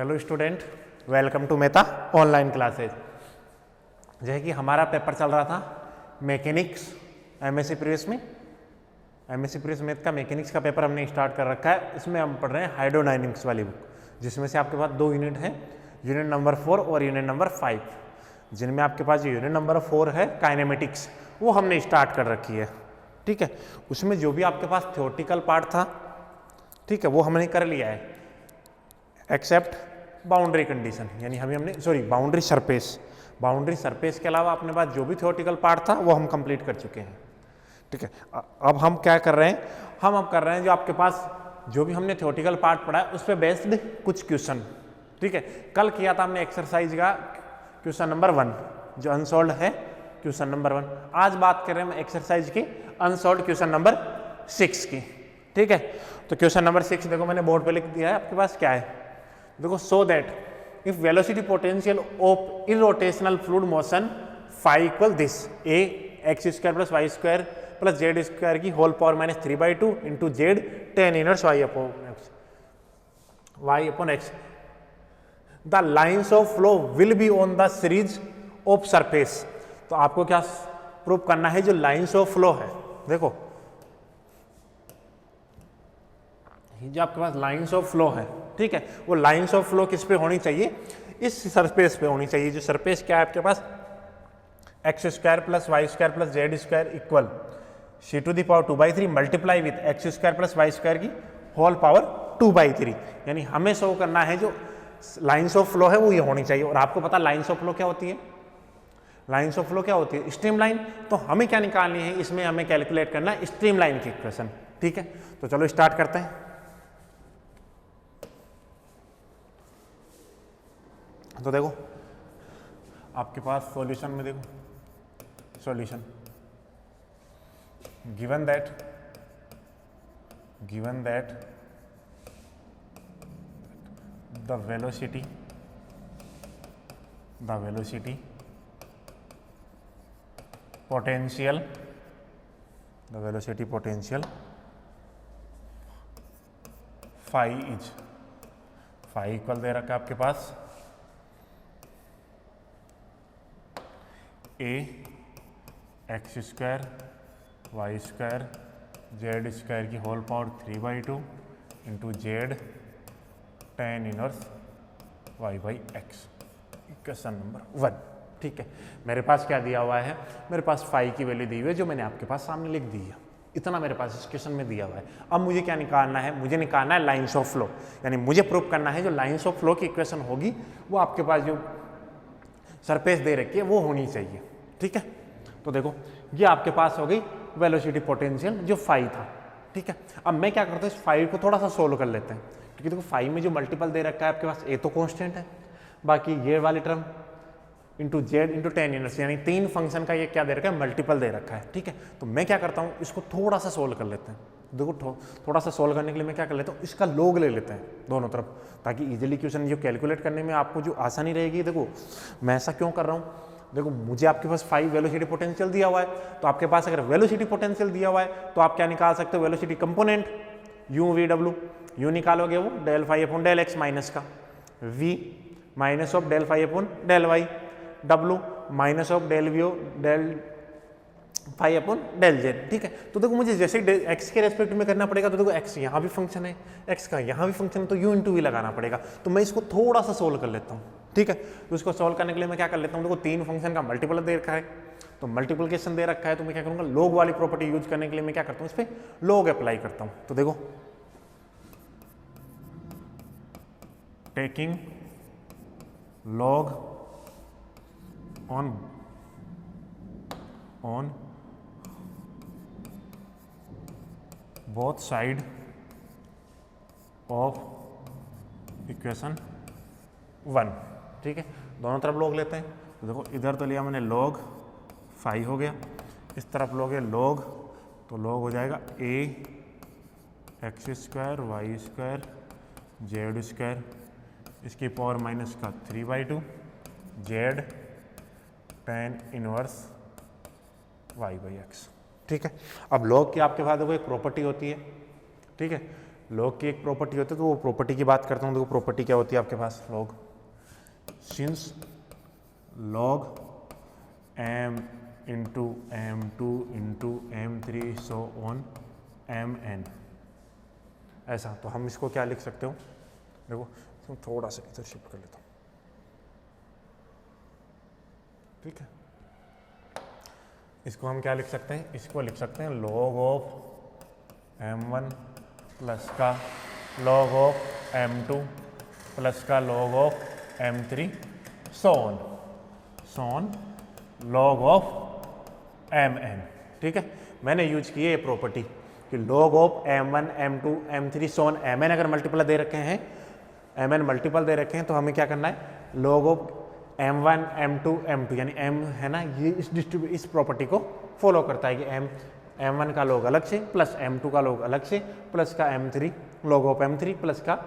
Hello student, welcome to Mehta online classes. जो है कि हमारा पेपर चल रहा था मैकेनिक्स एमएससी प्रीवियस में, एमएससी प्रीवियस मैथ का मैकेनिक्स का पेपर हमने स्टार्ट कर रखा है। इसमें हम पढ़ रहे हैं हाइड्रोडायनेमिक्स वाली बुक, जिसमें से आपके पास 2 यूनिट है, यूनिट नंबर 4 और यूनिट नंबर 5। जिनमें आपके पास जो यूनिट नंबर 4 है काइनेमेटिक्स, वो हमने स्टार्ट कर रखी है। ठीक है, उसमें जो भी आपके पास थ्योरेटिकल पार्ट था, ठीक है, वो हमने कर लिया है एक्सेप्ट बाउंड्री कंडीशन, यानी हमने बाउंड्री सरफेस के अलावा अपने पास जो भी थ्योरेटिकल पार्ट था वो हम कंप्लीट कर चुके हैं। ठीक है, अब हम क्या कर रहे हैं, हम अब कर रहे हैं जो आपके पास जो भी हमने थ्योरेटिकल पार्ट पढ़ा है उस पर बेस्ड कुछ क्वेश्चन। ठीक है, कल किया था हमने एक्सरसाइज का क्वेश्चन नंबर 1 जो अनसॉल्व है, क्वेश्चन नंबर 1। आज बात कर रहे हैं एक्सरसाइज की अनसॉल्व क्वेश्चन नंबर 6 की। ठीक है, तो क्वेश्चन नंबर 6 देखो मैंने बोर्ड पे लिख दिया है, आपके पास क्या है देखो। So that if velocity potential of irrotational fluid motion phi equal this a x square plus Y square plus Z square की whole power -3/2 into z tan inverse y upon x the lines of flow will be on the series of surface. तो आपको क्या prove करना है, जो lines of flow है, देखो जो आपके पास लाइन्स ऑफ फ्लो है, ठीक है, वो लाइन्स ऑफ फ्लो किस पे होनी चाहिए, इस सरफेस पे होनी चाहिए। जो सरफेस क्या है आपके पास, x square plus Y square plus Z square equal c to the power 2/3 multiply with x square plus Y square की होल पावर 2/3। यानी हमें शो करना है जो लाइन्स ऑफ फ्लो है वो ये होनी चाहिए। और आपको पता लाइन्स ऑफ फ्लो क्या होती है, लाइन्स ऑफ फ्लो क्या होती है, स्ट्रीम लाइन। तो हमें क्या निकालनी है, इसमें हमें कैलकुलेट करना है स्ट्रीम लाइन की इक्वेशन। ठीक है, तो चलो स्टार्ट करते हैं। तो देखो आपके पास सॉल्यूशन में देखो, solution given that the velocity potential phi equal दे रखा है आपके पास a x square Y square Z square की whole power 3/2 into z tan inverse y/x, question number 1। ठीक है, मेरे पास क्या दिया हुआ है, मेरे पास फाई की वैल्यू दी हुई है जो मैंने आपके पास सामने लिख दी है। इतना मेरे पास इस क्वेश्चन में दिया हुआ है। अब मुझे क्या निकालना है, मुझे निकालना है लाइन्स ऑफ फ्लो, यानी मुझे प्रूव करना है जो लाइन्स ऑफ फ्लो की इक्वेशन होगी वो आपके पास जो सरफेस दे रखी है वो होनी चाहिए। ठीक है, तो देखो ये आपके पास हो गई वेलोसिटी पोटेंशियल जो फाई था। ठीक है, अब मैं क्या करता हूँ, इस फाई को थोड़ा सा सोल्व कर लेते हैं। क्योंकि देखो फाई में जो मल्टीपल दे रखा है आपके पास, ए तो कांस्टेंट है, बाकी ये वाली term into Z into tan inverse, यानी 3 फंक्शन का ये क्या दे रखा है, मल्टीपल दे रखा है। ठीक है, तो मैं क्या करता हूँ, इसको थोड़ा सा सोल्व कर लेते हैं। देखो थोड़ा सा सोल्व करने के लिए मैं क्या कर लेता हूँ, इसका लॉग ले लेते हैं दोनों तरफ, ताकि इजीली क्वेश्चन जो कैलकुलेट करने में आपको जो आसानी रहेगी। देखो मैं ऐसा क्यों कर रहा हूँ, देखो मुझे आपके पास 5 वेलोसिटी पोटेंशियल दिया हुआ है, तो आपके पास अगर वेलोसिटी पोटेंशियल दिया हुआ है तो आप क्या निकाल सकते हो, velocity component U we W, U निकालोगे वो del phi upon del X minus का v minus of del phi upon del Y, W minus of del V del phi upon del Z. ठीक है, तो देखो मुझे जैसे एक्स के रेस्पेक्ट में करना पड़ेगा, तो देखो एक्स यहाँ भी फंक्शन है, एक्स का यहाँ भी फंक्शन है, तो यू इंटू वी लगाना पड़ेगा। तो मैं इसको थोड़ा सा सोल्व कर लेता हूँ। ठीक है, तो इसको सोल्व करने के लिए मैं क्या कर लेता हूँ, देखो 3 फंक्शन का मल्टीपल दे रखा है, तो मल्टीप्लिकेशन दे रखा है, तो मैं क्या करूँगा, लॉग वाली प्रॉपर्टी यूज करने के लिए मैं क्या करता हूँ, इस पर लॉग अप्लाई करता हूँ। तो देखो taking log on both side of equation 1। ठीक है, दोनों तरफ लॉग लेते हैं। तो देखो इधर तो लिया मैंने लॉग फाई हो गया, इस तरफ लोगे लॉग, तो लॉग हो जाएगा a x square Y square Z square इसकी पावर माइनस का 3/2 जेड टेन इनवर्स y/x। ठीक है, अब लॉग की आपके पास देखो एक प्रॉपर्टी होती है, ठीक है, लॉग की एक प्रॉपर्टी होती है, तो वो प्रॉपर्टी की बात करता हूँ। देखो प्रॉपर्टी क्या होती है आपके पास, log since log m into m2 into m3 so on mn, ऐसा। तो हम इसको क्या लिख सकते हो, देखो थोड़ा सा इधर शिफ्ट कर लेता हूँ, ठीक है। इसको हम क्या लिख सकते हैं, इसको लिख सकते हैं log ऑफ m1 प्लस का log ऑफ m2 प्लस का log of m3 so on log of mn, ठीक है। मैंने यूज की है ये प्रॉपर्टी कि log of m1 m2 m3 so on mn अगर मल्टीपल दे रखे हैं, mn मल्टीपल दे रखे हैं, तो हमें क्या करना है, log of m1 m2 m2 यानी m है ना, ये इस प्रॉपर्टी को फॉलो करता है कि m1 का log अलग से प्लस m2 का log अलग से प्लस का m3 log of m3 plus का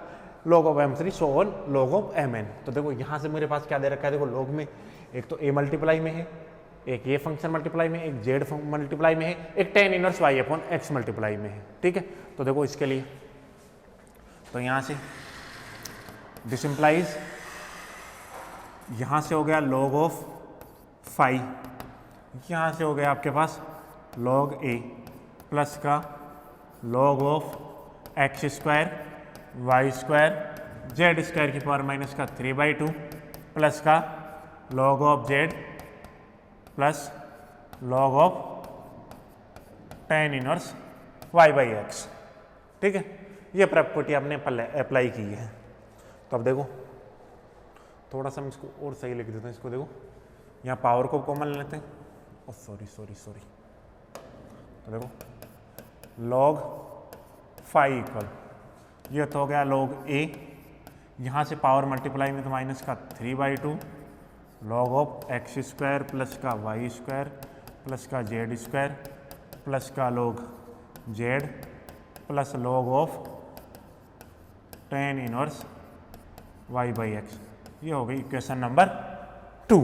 log of m3 so on log of mn। तो देखो यहाँ से मेरे पास क्या दे रखा है, देखो log में एक तो a मल्टीप्लाई में है, एक ये फंक्शन मल्टीप्लाई में, एक z मल्टीप्लाई में है, एक tan inverse y upon x multiply में है, ठीक है। तो देखो इसके लिए, तो यहाँ से दिस इम्प्लाइज, यहाँ से हो गया log ऑफ फाई, यहाँ से हो गया आपके पास log a प्लस का log of x square Y square Z square की पावर माइनस का 3/2 प्लस का log of z plus log of tan inverse y/x, ठीक है। ये प्रॉपर्टी आपने अप्लाई की है। तो अब देखो थोड़ा सा हम इसको और सही लिख देते हैं, इसको देखो यहाँ पावर को कॉमन लेते हैं, और सॉरी तो देखो log फाई इक्वल, ये तो हो गया log a, यहाँ से पावर मल्टीप्लाई में तो माइनस का 3/2 log of x square plus का वाई स्क्वायर प्लस का जेड स्क्वायर प्लस का log z plus log of tan inverse y/x। ये हो गई इक्वेशन नंबर 2,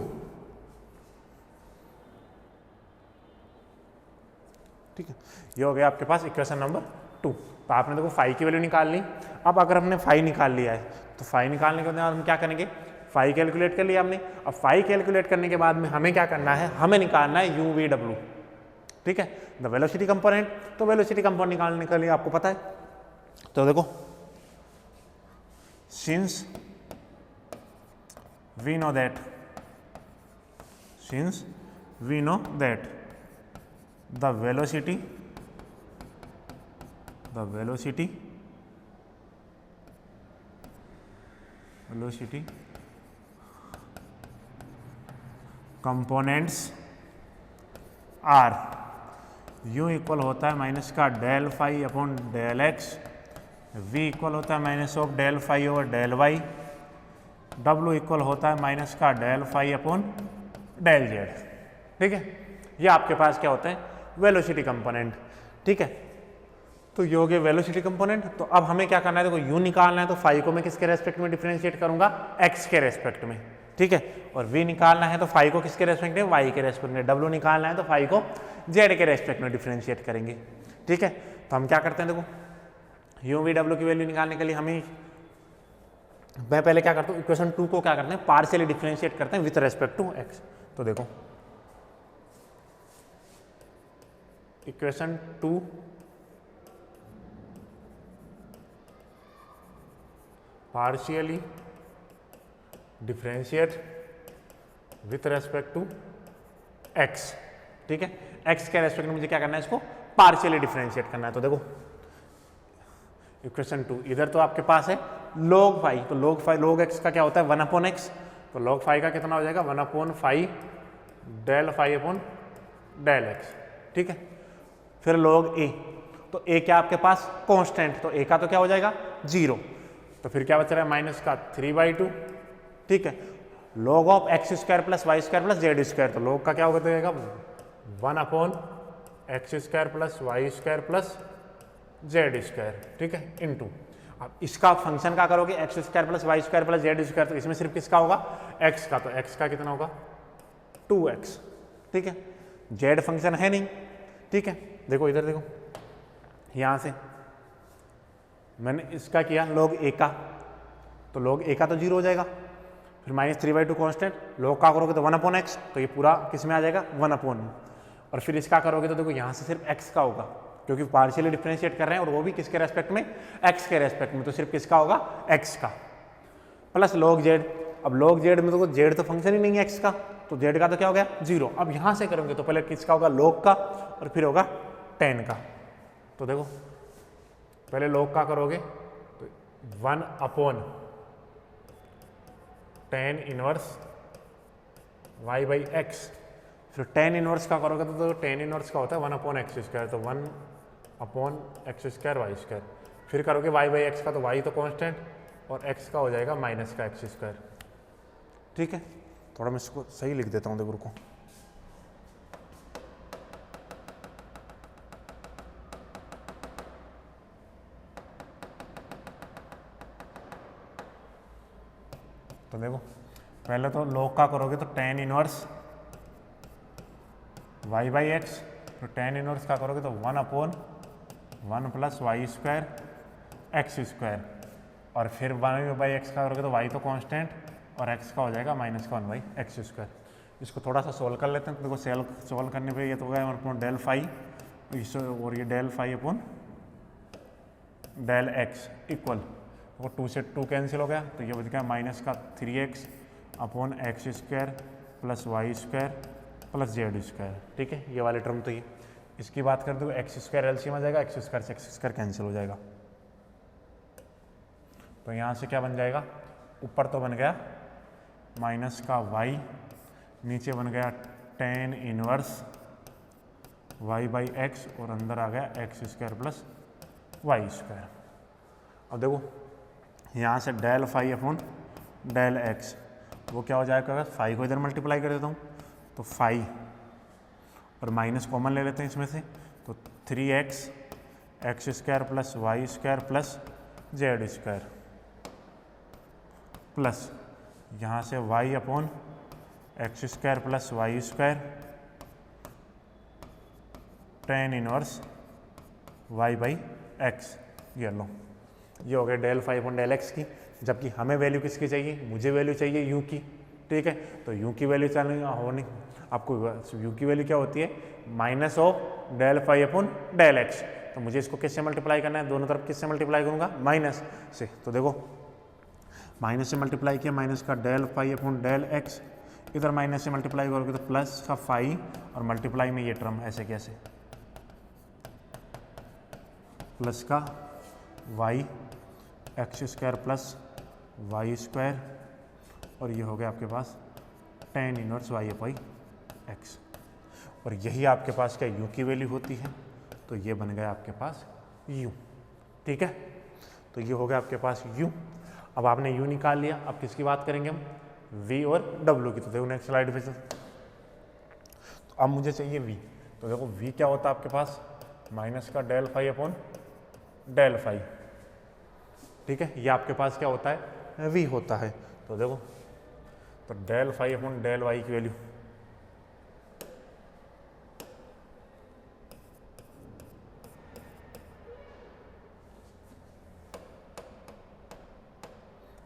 ठीक है। ये हो गया आपके पास इक्वेशन नंबर 2। तो आपने देखो फाई की वैल्यू निकाल ली। अब अगर हमने फाई निकाल लिया है, तो फाई निकालने के बाद हम क्या करेंगे, फाई कैलकुलेट कर लिया हमने। अब फाई कैलकुलेट करने के बाद में हमें क्या करना है, हमें निकालना है UVW, ठीक है, द वेलोसिटी कंपोनेंट। तो वेलोसिटी कंपोनेंट निकालने के लिए आपको पता है, तो देखो since we know that the velocity components are u equal होता है माइनस का del phi upon del X, v equal होता है minus of del phi over del Y, W equal होता है माइनस का del phi upon del Z, ठीक है। ये आपके पास क्या होता है, वेलोसिटी कंपोनेंट, ठीक है। तो ये हो गया वेलोसिटी कंपोनेंट। तो अब हमें क्या करना है, देखो u निकालना है, तो फाई को मैं किसके रेस्पेक्ट में डिफरेंशिएट करूंगा, x के रेस्पेक्ट में, ठीक है। और v निकालना है तो फाई को किसके रेस्पेक्ट में, y के रेस्पेक्ट में। w निकालना है तो फाई को z के रेस्पेक्ट में डिफरेंशिएट करेंगे, ठीक है। तो हम क्या करते हैं, देखो UVW की वैल्यू निकालने के लिए हमें, मैं पहले क्या करता हूँ, इक्वेशन 2 को क्या करते हैं, पार्शियली डिफरेंशिएट करते हैं विथ रेस्पेक्ट टू x। तो देखो equation 2 partially differentiate with respect to x, ठीक है। x के रेस्पेक्ट में मुझे क्या करना है, इसको पार्शियली डिफरेंशिएट करना है। तो देखो इक्वेशन 2, इधर तो आपके पास है log फाई, तो log x का क्या होता है 1/x, तो log फाई का कितना हो जाएगा 1/फाई del phi upon del x, ठीक है। फिर log a, तो a क्या आपके पास कांस्टेंट, तो a का तो क्या हो जाएगा 0, तो फिर क्या बच रहा है माइनस का 3/2, ठीक है। log of x square plus Y square plus Z square, तो log का क्या हो जाएगा 1/x square plus Y square plus Z square, ठीक है, इनटू। अब इसका फंक्शन क्या करोगे, X square plus Y square plus Z square, तो इसमें सिर्फ किसका होगा, एक्स का, तो एक्स का कितना होगा 2x, ठीक है। जेड फंक्शन है नहीं, ठीक है। देखो इधर देखो, यहाँ से मैंने इसका किया log a का, तो log a का तो 0 हो जाएगा, फिर -3/2 कॉन्स्टेंट, log का करोगे तो 1/x, तो ये पूरा किस में आ जाएगा 1/, और फिर इसका करोगे तो देखो यहाँ से सिर्फ x का होगा, क्योंकि पार्शियली डिफरेंशिएट कर रहे हैं और वो भी किसके रेस्पेक्ट में, x के रेस्पेक्ट में, तो सिर्फ किसका होगा x का, प्लस log z। अब log z में तो z तो फंक्शन ही नहीं है x का, तो z का तो क्या हो गया 0। अब यहाँ से करोगे तो पहले किसका होगा log का और फिर होगा tan का। तो देखो पहले log का करोगे तो 1/tan इनवर्स y/x, फिर tan इनवर्स का करोगे तो tan इनवर्स का होता है 1/x², तो 1/x²y², फिर करोगे y/x का, तो y तो कांस्टेंट और x का हो जाएगा माइनस का x²। ठीक है, थोड़ा मैं इसको सही लिख देता हूँ, देखो रुको। तो देखो पहले तो log का करोगे तो tan इनवर्स y/x, तो tan इनवर्स का करोगे तो 1/1 + y² x², और फिर 1/x का करोगे तो y तो कांस्टेंट और x का हो जाएगा -1/x²। इसको थोड़ा सा सोल्व कर लेते हैं। तो देखो सोल्व करने पे ये तो हो गया हमारे del phi, और ये del phi upon del x equal, वो 2 से 2 कैंसिल हो गया, तो ये बच गया -3x upon x² + y² + z²। ठीक है, ये वाली टर्म तो ये, इसकी बात कर दो x² एलसीएम आ जाएगा, x² से x² कैंसिल हो जाएगा, तो यहाँ से क्या बन जाएगा, ऊपर तो बन गया माइनस का y, नीचे बन गया tan इनवर्स y/x, और अंदर आ गया x² + y²। अब देखो यहाँ से del phi upon del x, वो क्या हो जाएगा, phi को इधर मल्टीप्लाई कर देता हूँ, तो phi और माइनस कॉमन ले लेते हैं इसमें से, तो 3x x² + y² + z² plus यहाँ से y upon x² + y² tan inverse y/x। ये लो, ये हो गया del phi upon del x की, जबकि हमें वैल्यू किसकी चाहिए, मुझे वैल्यू चाहिए u की। ठीक है, तो u की वैल्यू चलनी होनी, आपको u की वैल्यू क्या होती है, -del phi upon del x। तो मुझे इसको किससे मल्टीप्लाई करना है, दोनों तरफ किससे मल्टीप्लाई करूँगा, माइनस से। तो देखो माइनस से मल्टीप्लाई किया, माइनस का del phi upon del x, इधर माइनस से मल्टीप्लाई करोगे तो प्लस का phi, और मल्टीप्लाई में ये टर्म ऐसे कैसे, प्लस का y x² + y², और ये हो गया आपके पास tan इनवर्स y/x, और यही आपके पास क्या u की वैल्यू होती है, तो ये बन गया आपके पास u। ठीक है, तो ये हो गया आपके पास u। अब आपने u निकाल लिया, अब किसकी बात करेंगे हम, v और w की। तो देखो नेक्स्ट स्लाइड पे, तो अब मुझे चाहिए v, तो देखो v क्या होता है आपके पास, माइनस का del phi upon del phi। ठीक है, ये आपके पास क्या होता है, v होता है। तो देखो, तो del phi upon del y की वैल्यू,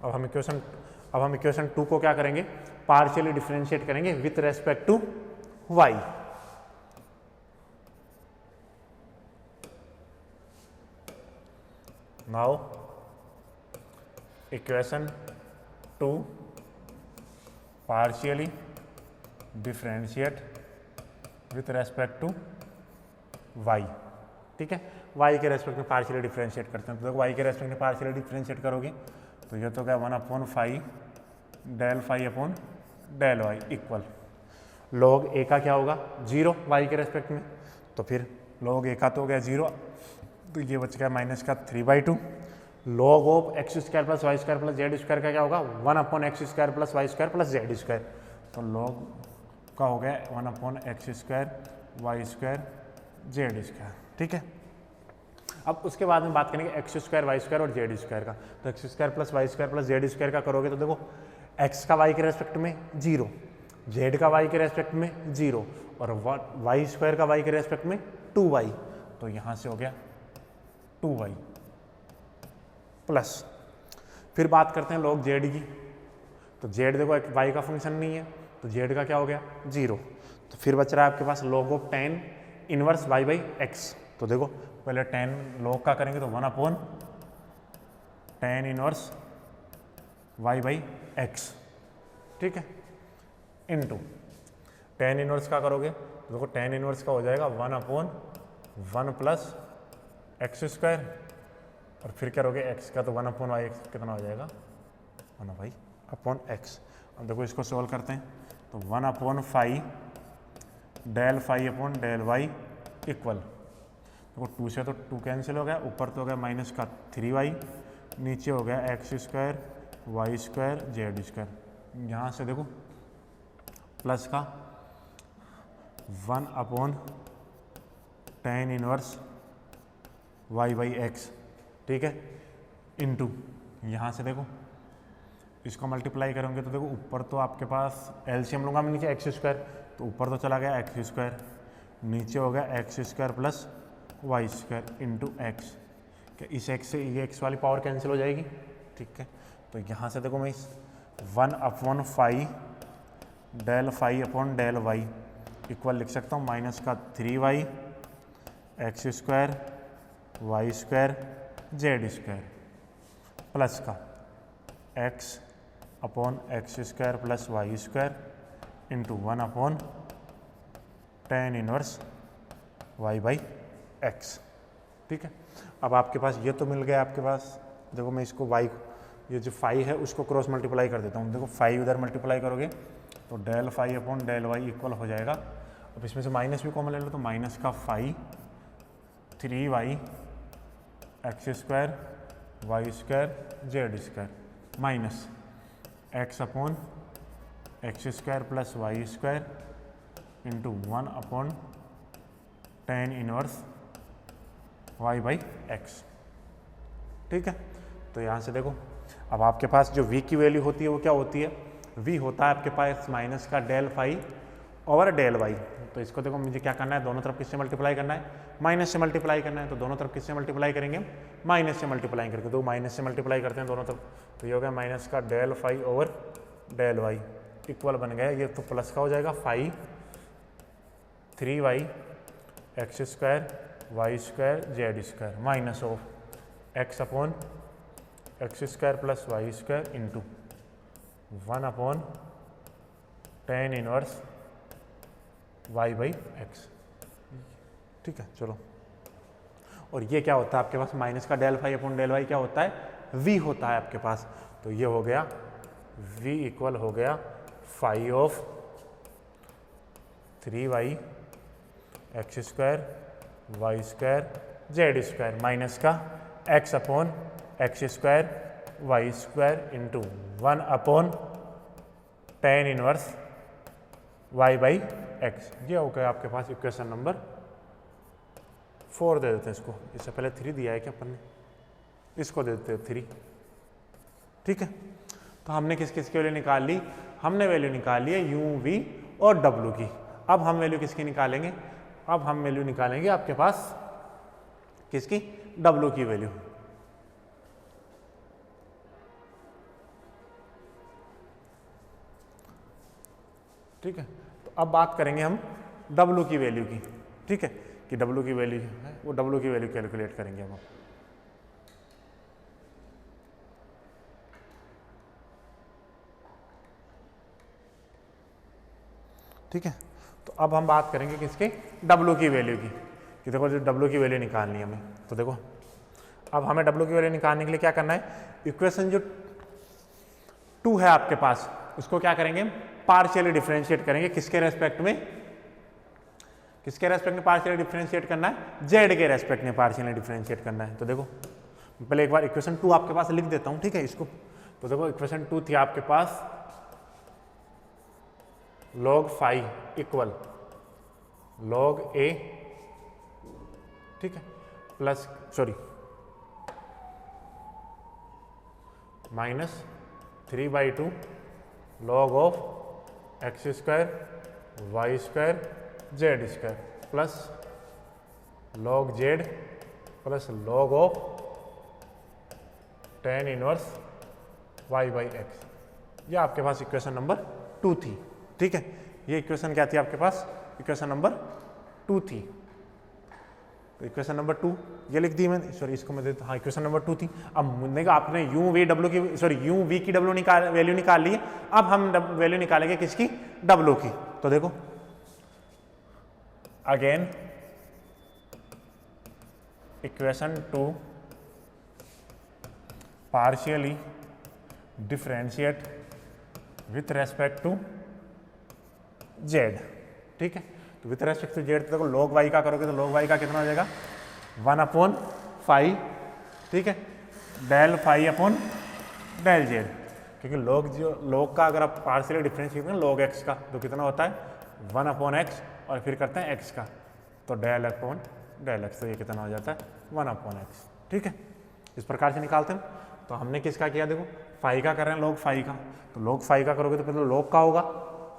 अब हम इक्वेशन 2 को क्या करेंगे, पार्शियली डिफरेंशिएट करेंगे with respect to y। Now equation 2 partially differentiate with respect to y। ठीक है, y के रेस्पेक्ट में पार्शियली डिफरेंशिएट करते हैं। तो देखो y के रेस्पेक्ट में पार्शियली डिफरेंशिएट करोगे तो ये तो क्या 1/5 del phi upon del y equal, log a का क्या होगा 0 y के रेस्पेक्ट में, तो फिर log a का तो हो गया 0, तो ये बच गया माइनस का 3/2, log of x² + y² + z² का क्या होगा 1/x² + y² + z², तो log का हो गया 1/x², y², z²। ठीक है, अब उसके बाद में बात करेंगे x² y² और z² का। तो x² + y² + z² का करोगे तो देखो x का y के रेस्पेक्ट में 0, z का y के रेस्पेक्ट में 0, और y² का y के रेस्पेक्ट में 2y, तो यहाँ से हो गया 2y। प्लस फिर बात करते हैं log z की। तो z देखो एक y का फंक्शन नहीं है, तो z का क्या हो गया 0। तो फिर बच रहा है आपके पास log of tan inverse y by x. तो देखो पहले tan log का करेंगे तो 1 upon tan inverse y by X, ठीक है, इनटू tan इनवर्स का करोगे तो देखो tan इनवर्स का हो जाएगा 1 अपॉन 1 प्लस एक्स स्क्वायर, और फिर करोगे x का तो 1 अपॉन वाई एक्स कितना हो जाएगा 1 वाई अपॉन एक्स। अब देखो इसको सोल्व करते हैं तो 1 upon phi del phi upon del Y equal, देखो 2 से तो 2 कैंसिल हो गया, ऊपर तो हो गया माइनस का 3y, नीचे हो गया x square Y square Z square, यहाँ से देखो प्लस का 1 upon tan inverse y by X, ठीक है, इनटू यहाँ से देखो इसको मल्टीप्लाई करेंगे तो देखो ऊपर तो आपके पास एलसीएम लूँगा मैं नीचे एक्स स्क्वायर, तो ऊपर तो चला गया एक्स स्क्वायर, नीचे हो गया x square plus Y square into X. क्या इस एक्स से ये एक्स वाली पावर कैंसिल हो जाएगी, ठीक है। तो यहाँ से देखो मैं इस 1 upon phi del phi upon del Y equal लिख सकता हूँ माइनस का 3y X square Y square Z square plus का x upon x square plus Y square into 1 upon tan inverse y by X, ठीक है। अब आपके पास ये तो मिल गया आपके पास, देखो मैं इसको y ये जो फाई है उसको क्रॉस मल्टीप्लाई कर देता हूँ, देखो फाई उधर मल्टीप्लाई करोगे तो del phi upon del Y equal हो जाएगा। अब इसमें से माइनस भी कॉमन ले लो तो माइनस का phi 3y X square Y square Z square minus X upon x square plus Y square into 1 upon tan inverse y by X, ठीक है। तो यहाँ से देखो अब आपके पास जो v की वैल्यू होती है वो क्या होती है, v होता है आपके पास माइनस का del phi over del Y. तो इसको देखो मुझे क्या करना है, दोनों तरफ किससे मल्टीप्लाई करना है, माइनस से मल्टीप्लाई करना है। तो दोनों तरफ किससे मल्टीप्लाई करेंगे, माइनस से मल्टीप्लाई करके, तो माइनस से मल्टीप्लाई करते हैं दोनों तरफ, तो ये हो गया माइनस का del phi over del Y equal बन गया, ये तो प्लस का हो जाएगा phi 3y X square Y square Z square minus of X upon x square plus Y square into 1 upon tan inverse y by X, ठीक है। चलो, और ये क्या होता है आपके पास माइनस का del phi upon del Y क्या होता है, v होता है आपके पास। तो ये हो गया v इक्वल हो गया phi of 3y X square Y square Z square minus का x upon x square Y square into 1 upon tan inverse y by X. ये हो गया आपके पास इक्वेशन नंबर 4 दे देते हैं इसको, इससे पहले 3 दिया है क्या अपन ने, इसको दे देते हैं 3, ठीक है। तो हमने किस किस की वैल्यू निकाल ली, हमने वैल्यू निकाल ली है u v और w की। अब हम वैल्यू किसकी निकालेंगे, अब हम वैल्यू निकालेंगे आपके पास किसकी, w की वैल्यू, ठीक है। तो अब बात करेंगे हम w की वैल्यू की, ठीक है, कि w की वैल्यू है वो w की वैल्यू कैलकुलेट करेंगे हम, ठीक है। तो अब हम बात करेंगे किसके, w की वैल्यू की, कि देखो जो w की वैल्यू निकालनी है हमें। तो देखो अब हमें w की वैल्यू निकालने के लिए क्या करना है, इक्वेशन जो 2 है आपके पास उसको क्या करेंगे, पार्शियली डिफरेंशिएट करेंगे, किसके रेस्पेक्ट में, किसके रेस्पेक्ट में पार्शियली डिफरेंशिएट करना है, z के रेस्पेक्ट में पार्शियली डिफरेंशिएट करना है। तो देखो पहले एक बार इक्वेशन 2 आपके पास लिख देता हूं, ठीक है इसको। तो देखो इक्वेशन 2 थी आपके पास log phi equal log a, ठीक है, plus sorry minus 3/2 log of x square Y square Z square plus log z plus log of tan inverse y by X. ये आपके पास इक्वेशन नंबर 2 थी, ठीक है। ये इक्वेशन क्या थी आपके पास, इक्वेशन नंबर 2 थी। तो इक्वेशन नंबर 2 ये लिख दी मैंने, सॉरी इसको मैं देता, हाँ इक्वेशन नंबर 2 थी। अब देखो आपने यू वी डब्ल्यू की, सॉरी यू वी की डब्ल्यू वैल्यू निकाल ली है। अब हम वैल्यू निकालेंगे किसकी, डब्ल्यू की। तो देखो again equation 2 partially differentiate with respect to Z, ठीक है। तो विथ रेस्पेक्ट टू जेड, देखो log y का करोगे तो log y का कितना हो जाएगा 1/5, ठीक है, del phi upon del Z. क्योंकि log का अगर आप पार्शियली डिफरेंशिएट करें log x का तो कितना होता है 1/x और फिर करते हैं x का, तो डेल अपॉन डेल x, तो ये कितना हो जाता है 1/x, ठीक है। इस प्रकार से निकालते हैं। तो हमने किसका किया, देखो फाई का कर रहे हैं log फाई का, तो log फाई का करोगे तो पहले log का होगा,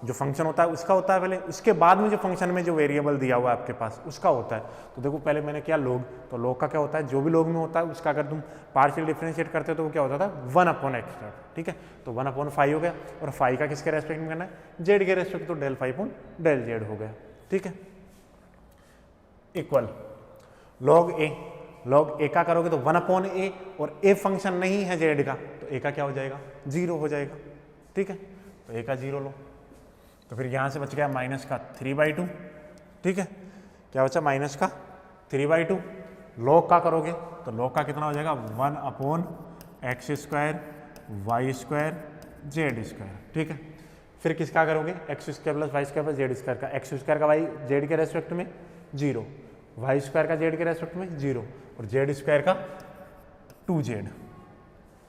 जो फंक्शन होता है उसका होता है पहले, उसके बाद में जो फंक्शन में जो वेरिएबल दिया हुआ है आपके पास उसका होता है। तो देखो पहले मैंने किया log, तो log का क्या होता है, जो भी log में होता है उसका अगर तुम पार्शियल डिफरेंशिएट करते हो तो वो क्या होता था 1/x, ठीक है। तो 1/5 हो गया, और फाई का किसके रेस्पेक्ट में करना है, जेड के रेस्पेक्ट, तो del phi upon del Z हो गया, ठीक है। इक्वल log a का करोगे तो 1/a, और a फंक्शन नहीं है जेड का, तो a का क्या हो जाएगा 0 हो जाएगा, ठीक है। तो a का 0 लो, तो फिर यहाँ से बच गया माइनस का 3/2, ठीक है। क्या बचा माइनस का 3/2। log का करोगे तो log का कितना हो जाएगा 1/x² y² z², ठीक है। फिर किसका करोगे x² + y² + z² का, x² का y जेड के रेस्पेक्ट में 0, y² का जेड के रेस्पेक्ट में 0, और z² का 2z,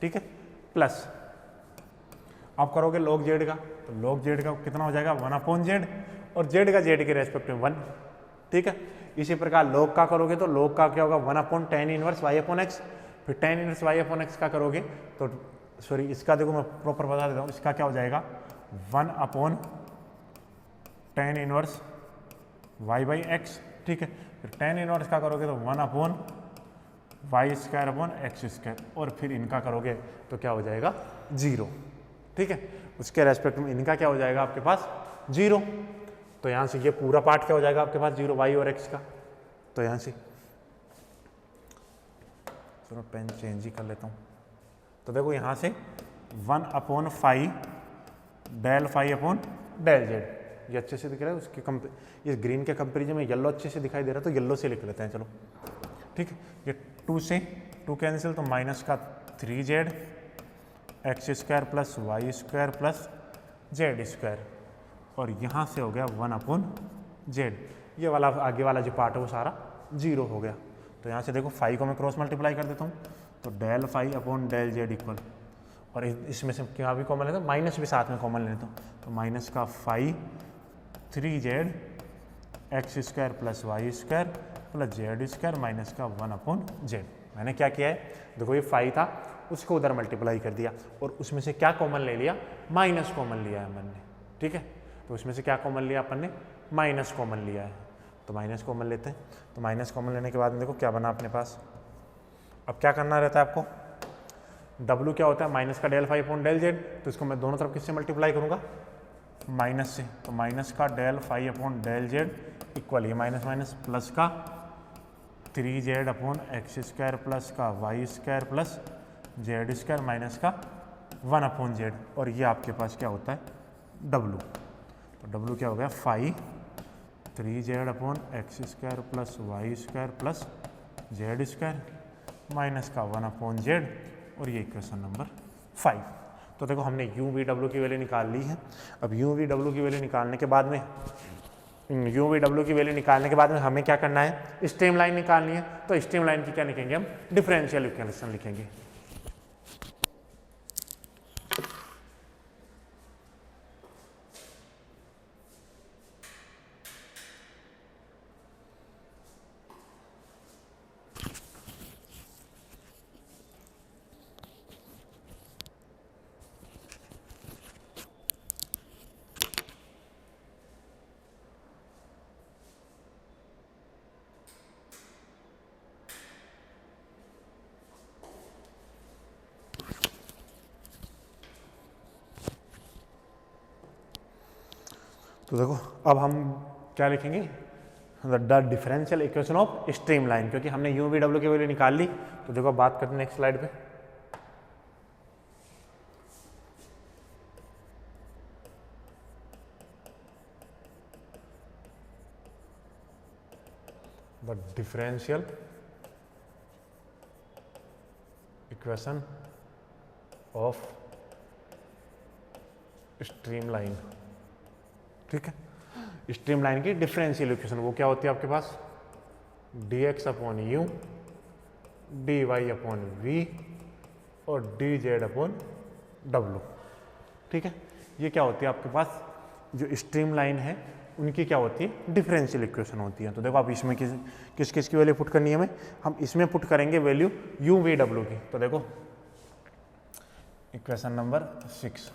ठीक है। प्लस आप करोगे log z का, तो log z का कितना हो जाएगा 1/z, और z का z के रेस्पेक्ट में 1, ठीक है। इसी प्रकार log का करोगे तो log का क्या होगा 1/tan इनवर्स y/x, फिर tan इनवर्स y/x का करोगे तो, सॉरी इसका देखो मैं प्रॉपर बता देता हूँ, इसका क्या हो जाएगा 1/tan इनवर्स y/x, ठीक है। फिर tan इनवर्स का करोगे तो 1/y²/x², और फिर इनका करोगे तो क्या हो जाएगा 0, ठीक है। उसके रेस्पेक्ट में इनका क्या हो जाएगा आपके पास 0, तो यहाँ से ये पूरा पार्ट क्या हो जाएगा आपके पास 0 y और x का। तो यहाँ से चलो पेन चेंज ही कर लेता हूँ। तो देखो यहाँ से 1/phi del phi upon del Z, ये अच्छे से दिख रहा है। उसके इस ग्रीन के कंपेरिजन में येलो अच्छे से दिखाई दे रहा है, तो येलो से लिख लेते हैं, चलो ठीक है। ये 2 से 2 कैंसिल, तो माइनस का 3z x² + y² + z², और यहाँ से हो गया 1/z। ये वाला आगे वाला जो पार्ट है वो सारा 0 हो गया। तो यहाँ से देखो फाई को मैं क्रॉस मल्टीप्लाई कर देता हूँ, तो del phi upon del Z equal, और इसमें से क्या भी कॉमन लेता हूँ, माइनस भी साथ में कॉमन लेता हूँ, तो माइनस का phi 3z x² + y² + z² minus का 1/z। मैंने क्या किया है, देखो ये फाई था उसको उधर मल्टीप्लाई कर दिया, और उसमें से क्या कॉमन ले लिया, माइनस कॉमन लिया है अपन ने, ठीक है। तो उसमें से क्या कॉमन लिया अपन ने, माइनस कॉमन लिया है, तो माइनस कॉमन लेते हैं। तो माइनस कॉमन लेने के बाद में देखो क्या बना अपने पास। अब क्या करना रहता है आपको, W क्या होता है, माइनस का del phi upon del Z, तो इसको मैं दोनों तरफ किससे मल्टीप्लाई करूँगा, माइनस से, तो माइनस का del phi upon del Z equal, ये माइनस माइनस प्लस का 3z अपॉन x² प्लस का y² प्लस z² माइनस का 1/z, और ये आपके पास क्या होता है W। तो W क्या हो गया, phi 3z upon x² plus y² plus z² minus का 1/z, और ये इक्वेशन नंबर 5। तो देखो हमने u v w की वैल्यू निकाल ली है। अब u v w की वैल्यू निकालने के बाद में हमें क्या करना है, स्ट्रीम लाइन निकालनी है। तो स्ट्रीम लाइन की क्या लिखेंगे हम, डिफरेंशियल इक्वेशन लिखेंगे। तो देखो अब हम क्या लिखेंगे, the differential equation of stream line, क्योंकि हमने यू वी डब्ल्यू की वैल्यू निकाल ली। तो देखो बात करते हैं नेक्स्ट स्लाइड पे। The differential equation of stream line, ठीक है। स्ट्रीम लाइन की डिफरेंशियल इक्वेशन वो क्या होती है आपके पास, d x upon u, d y upon v और डी जेड अपॉन डब्ल्यू, ठीक है। ये क्या होती है आपके पास, जो स्ट्रीम लाइन है उनकी क्या होती है, डिफरेंशियल इक्वेशन होती है। तो देखो आप इसमें किस किस की वैल्यू पुट करनी है हमें, हम इसमें पुट करेंगे वैल्यू यू वी डब्ल्यू की। तो देखो equation number 6,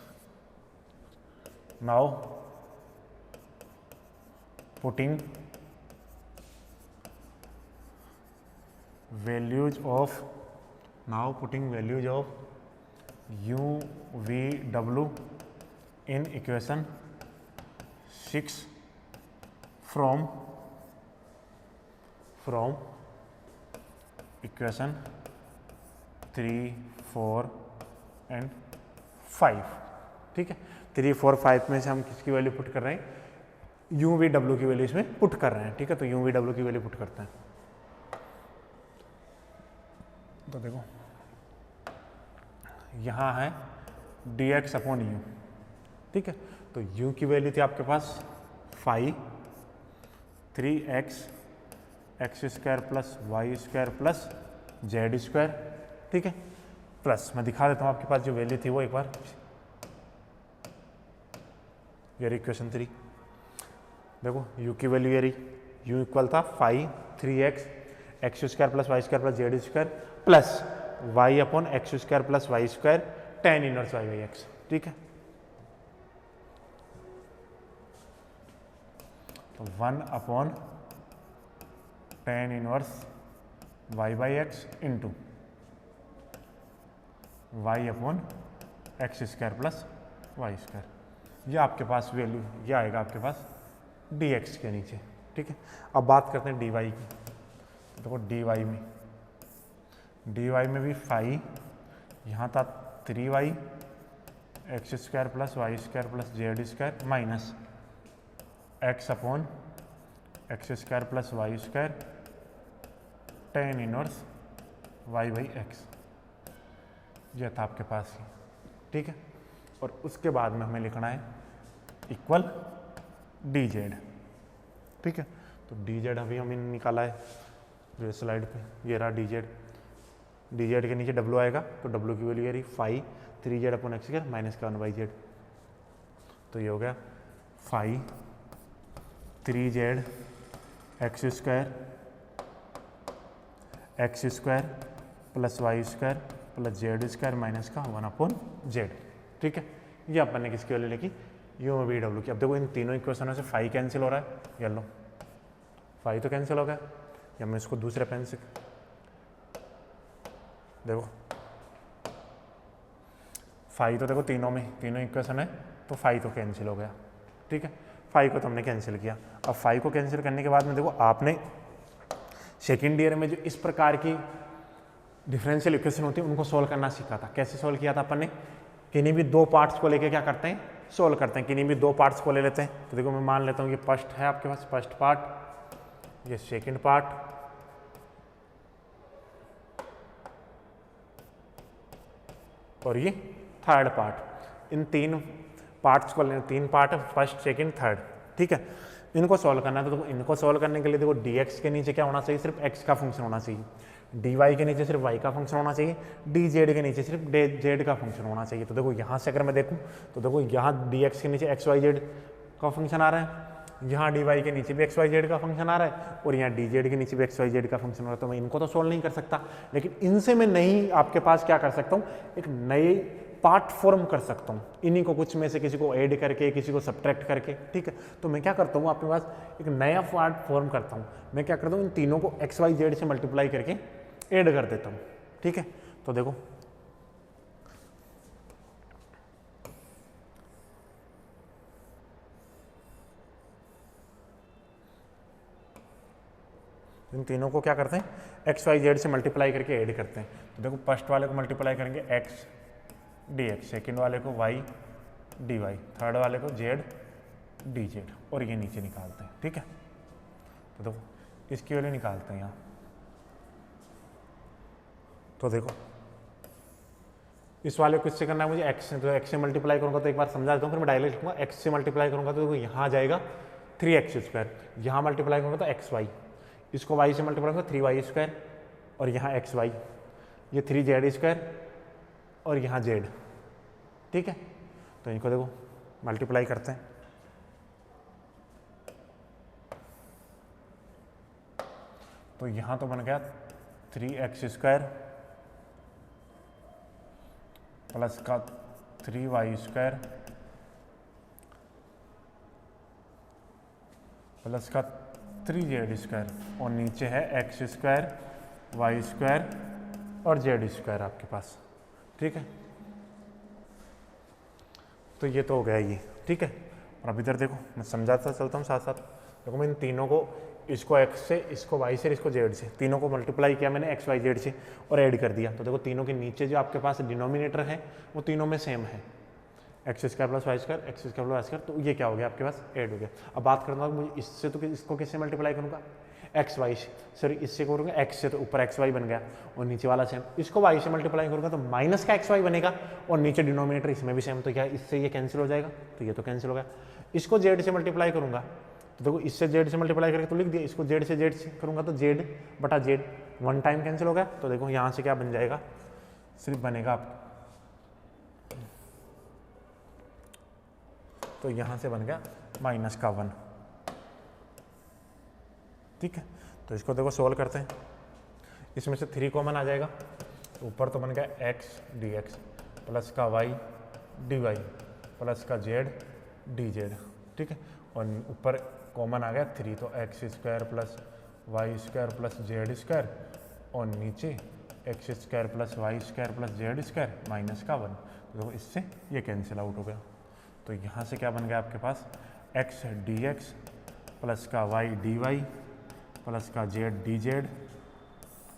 now putting values of u v w in equation 6 from equation 3, 4 and 5, ठीक है। 3, 4, 5 में से हम किसकी वैल्यू पुट कर रहे हैं, यू वी डब्ल्यू की वैल्यू इसमें पुट कर रहे हैं, ठीक है। तो यू वी डब्ल्यू की वैल्यू पुट करते हैं। तो देखो यहाँ है डी एक्स अपॉन यू, ठीक है। तो u की वैल्यू थी आपके पास 5, 3x X square plus Y square plus Z square, ठीक है। प्लस मैं दिखा देता हूँ आपके पास जो वैल्यू थी वो एक बार, ये रही इक्वेशन 3। देखो u की वैल्यू ये रही, u इक्वल था 5, 3x X square plus Y square plus Z square plus y upon x square plus Y square tan inverse y by X, ठीक है। तो 1 upon tan inverse y by X into y upon x square plus Y square, ये आपके पास value ये आएगा आपके पास dx के नीचे, ठीक है। अब बात करते हैं dy की। तो देखो dy में भी 5, यहाँ था 3y X square plus Y square plus Z square minus X upon x square plus Y square tan inverse y by X, ये था आपके पास ही, ठीक है। और उसके बाद में हमें लिखना है इक्वल डी जेड, ठीक है। तो डी जेड अभी हमने निकाला है ये स्लाइड पे, ये रहा डी जेड। डी जेड के नीचे डब्ल्यू आएगा, तो डब्ल्यू की वैल्यू ये रही 5, 3z upon x square minus का 1/z। तो ये हो गया 5, 3z X square plus Y square plus Z square minus का 1/z, ठीक है। ये अपन ने किसकी वैल्यू लिखी, यू वी डब्ल्यू की। अब देखो इन तीनों इक्वेशनों से 5 कैंसिल हो रहा है, ये लो 5 तो कैंसिल हो गया। या मैं इसको दूसरे पेन से देखो 5 तो देखो तीनों इक्वेशन है, तो 5 तो कैंसिल हो गया, ठीक है। 5 को तो हमने कैंसिल किया। अब 5 को कैंसिल करने के बाद में देखो आपने सेकेंड ईयर में जो इस प्रकार की डिफरेंशियल इक्वेशन होती है उनको सोल्व करना सीखा था। कैसे सोल्व किया था अपन ने, किन्हीं भी दो पार्ट्स को लेके क्या करते हैं, सोल्व करते हैं। किन्हीं भी दो पार्ट्स को ले लेते हैं। तो देखो मैं मान लेता हूँ ये फर्स्ट है आपके पास, फर्स्ट पार्ट, ये सेकंड पार्ट, और ये थर्ड पार्ट। इन तीन पार्ट्स को लेना, 3 पार्ट है, फर्स्ट सेकंड थर्ड, ठीक है। इनको सॉल्व करना है। तो इनको सॉल्व करने के लिए देखो dx के नीचे क्या होना चाहिए, सिर्फ x का फंक्शन होना चाहिए। dy के नीचे सिर्फ y का फंक्शन होना चाहिए। dz के नीचे सिर्फ z का फंक्शन होना चाहिए। तो देखो यहाँ से अगर मैं देखूँ तो देखो यहाँ dx के नीचे x y z का फंक्शन आ रहा है, यहाँ dy के नीचे भी x y z का फंक्शन आ रहा है, और यहाँ dz के नीचे भी x y z का फंक्शन आ रहा है। तो मैं इनको तो सोल्व नहीं कर सकता, लेकिन इनसे मैं नहीं आपके पास क्या कर सकता हूँ, एक नए पार्ट फॉर्म कर सकता हूँ। इन्हीं को कुछ में से किसी को ऐड करके, किसी को सब्ट्रैक्ट करके, ठीक है। तो मैं क्या करता हूँ, आपके पास एक नया पार्ट फॉर्म करता हूँ। मैं क्या करता हूँ, इन तीनों को एक्स वाई जेड से मल्टीप्लाई करके ऐड कर देता हूँ, ठीक है। तो देखो इन तीनों को क्या करते हैं, एक्स वाई जेड से मल्टीप्लाई करके ऐड करते हैं। तो देखो फर्स्ट वाले को मल्टीप्लाई करेंगे एक्स डी एक्स, सेकेंड वाले को वाई डी वाई, थर्ड वाले को जेड डी जेड, और ये नीचे निकालते हैं। ठीक है, तो देखो इसकी वैल्यू निकालते हैं यहाँ। तो देखो इस वाले को किससे करना है मुझे, एक्स से, तो एक्स से मल्टीप्लाई करूँगा तो एक बार समझा देता हूँ, फिर मैं डायरेक्ट लिखूँगा। एक्स से मल्टीप्लाई करूँगा तो देखो यहाँ आ जाएगा 3x², यहाँ मल्टीप्लाई करूँगा तो xy, इसको y से मल्टीप्लाई करूँगा 3y², और यहाँ xy, ये 3z² और यहाँ z। ठीक है, तो इनको देखो मल्टीप्लाई करते हैं। तो यहाँ तो बन गया 3x² प्लस का 3y² प्लस का 3z² और नीचे है x² y² और z² आपके पास। ठीक है, तो ये तो हो गया ये। ठीक है, और अब इधर देखो मैं समझाता चलता हूँ साथ साथ। देखो मैं इन तीनों को, इसको x से, इसको y से, इसको z से, तीनों को मल्टीप्लाई किया मैंने x y z से और ऐड कर दिया। तो देखो तीनों के नीचे जो आपके पास डिनोमिनेटर है वो तीनों में सेम है, x² plus y², x² plus y²। तो ये क्या हो गया आपके पास, ऐड हो गया। अब बात करना है मुझे इससे, तो इसको किससे मल्टीप्लाई करूँगा, एक्स वाई से, सॉरी इससे करूँगा x से, तो ऊपर xy बन गया और नीचे वाला सेम। इसको y से मल्टीप्लाई करूँगा तो माइनस का xy बनेगा और नीचे डिनोमिनेटर इसमें भी सेम। तो क्या इससे ये कैंसिल हो जाएगा, तो ये तो कैंसिल हो गया। इसको z से मल्टीप्लाई करूँगा तो देखो इससे z से मल्टीप्लाई करके तो लिख दिया, इसको z से करूँगा तो z बटा z, वन टाइम कैंसिल हो गया। तो देखो यहाँ से क्या बन जाएगा, सिर्फ बनेगा आप, तो यहाँ से बन गया -1। ठीक है, तो इसको देखो सोल्व करते हैं। इसमें से 3 कॉमन आ जाएगा, तो ऊपर तो बन गया x dx प्लस का y dy प्लस का z dz। ठीक है, और ऊपर कॉमन आ गया 3, तो x² plus y² plus z² और नीचे x² plus y² plus z² -1। तो देखो इससे ये कैंसिल आउट हो गया। तो यहाँ से क्या बन गया आपके पास, x dx प्लस का y dy प्लस का z dz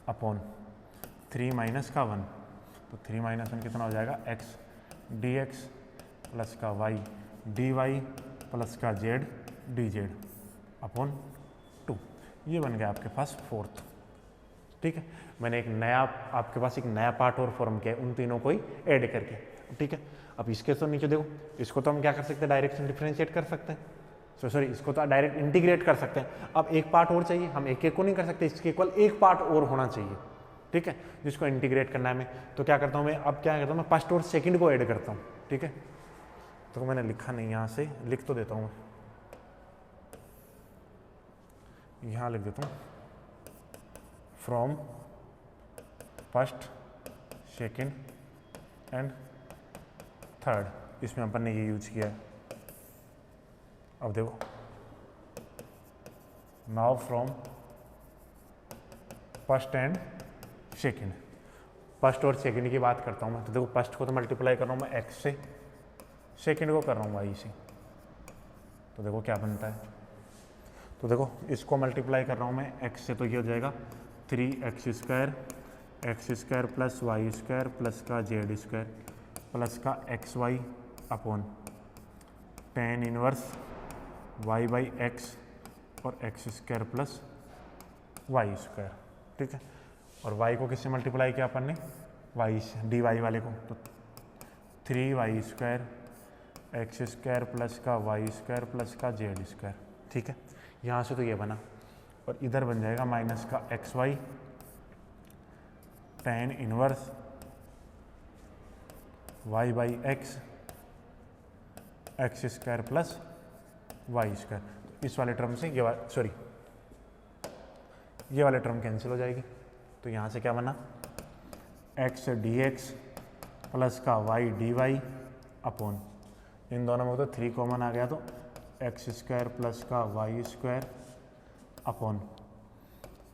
अपॉन 3 -1। तो 3 -1 कितना हो जाएगा, x dx प्लस का y dy प्लस का z dz अपॉन 2। ये बन गया आपके पास 4th। ठीक है, मैंने एक नया, आपके पास एक नया पार्ट और फॉर्म किया है उन तीनों को ही ऐड करके। ठीक है, अब इसके तो नीचे देखो, इसको तो हम क्या कर सकते हैं, डायरेक्ट डिफरेंशिएट कर सकते हैं, सॉरी इसको तो डायरेक्ट इंटीग्रेट कर सकते हैं। अब एक पार्ट और चाहिए, हम एक एक को नहीं कर सकते, इसके इक्वल एक पार्ट और होना चाहिए। ठीक है, जिसको इंटीग्रेट करना है मैं, तो क्या करता हूँ मैं, अब क्या करता हूँ मैं, फर्स्ट और सेकंड को ऐड करता हूँ। ठीक है, तो मैंने लिखा नहीं, यहाँ से लिख तो देता हूँ, यहाँ लिख देता हूँ, from first second and third, इसमें अपन ने ये यूज किया है। अब देखो, now from first and second, first और सेकंड की बात करता हूँ मैं। तो देखो फर्स्ट को तो मल्टीप्लाई कर रहा हूँ मैं x से, सेकंड को कर रहा हूँ y से। तो देखो क्या बनता है, तो देखो इसको मल्टीप्लाई कर रहा हूँ मैं x से, तो ये हो जाएगा 3x² x² plus y² plus का z² प्लस का xy upon tan inverse y by x और x² प्लस y²। ठीक है, और y को किससे मल्टीप्लाई किया अपन ने, y से, dy वाले को, तो 3y² x² प्लस का y² प्लस का z²। ठीक है, यहाँ से तो ये बना, और इधर बन जाएगा माइनस का xy tan inverse y by x x² plus y²। इस वाले टर्म से ये सॉरी ये वाले टर्म कैंसिल हो जाएगी। तो यहाँ से क्या बना, x dx प्लस का y dy अपॉन, इन दोनों में तो 3 कॉमन आ गया, तो x² प्लस का y² upon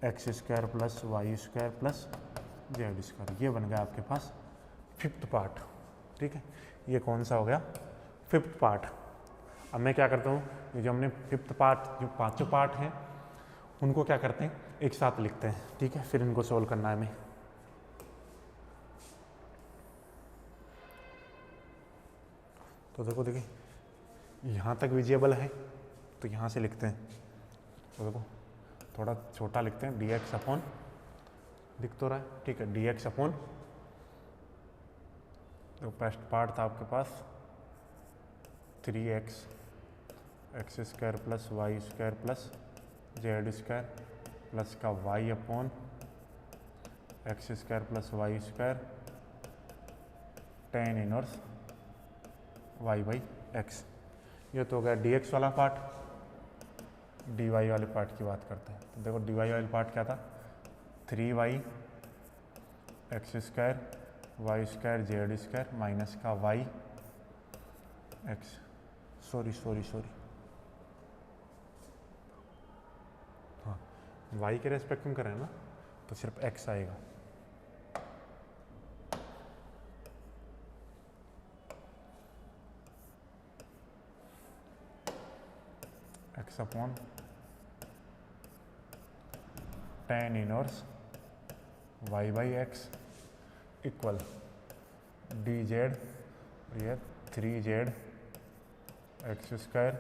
x² plus y² plus z²। ये बन गया आपके पास 5th पार्ट। ठीक है, ये कौन सा हो गया, 5th पार्ट। अब मैं क्या करता हूँ, ये जो हमने 5th पार्ट, जो 5 पार्ट हैं उनको क्या करते हैं, एक साथ लिखते हैं, ठीक है, फिर इनको सोल्व करना है हमें। तो देखो देखिए यहाँ तक विजिबल है, तो यहाँ से लिखते हैं। तो देखो थोड़ा छोटा लिखते हैं, डी एक्स अपॉन, दिख तो रहा है, ठीक है, डी एक्स अपॉन, तो फर्स्ट पार्ट था आपके पास 3x X square plus Y square plus Z square plus का y upon x square plus Y square tan inverse y by X. ये तो हो गया dx वाला पार्ट। dy वाले पार्ट की बात करते हैं। तो देखो dy वाले पार्ट क्या था, 3y X square Y square Z square minus का y एक्स, सॉरी हाँ, y के रेस्पेक्ट में करें ना तो सिर्फ x आएगा। x upon tan inverse y by X equal D Z, ये 3z X square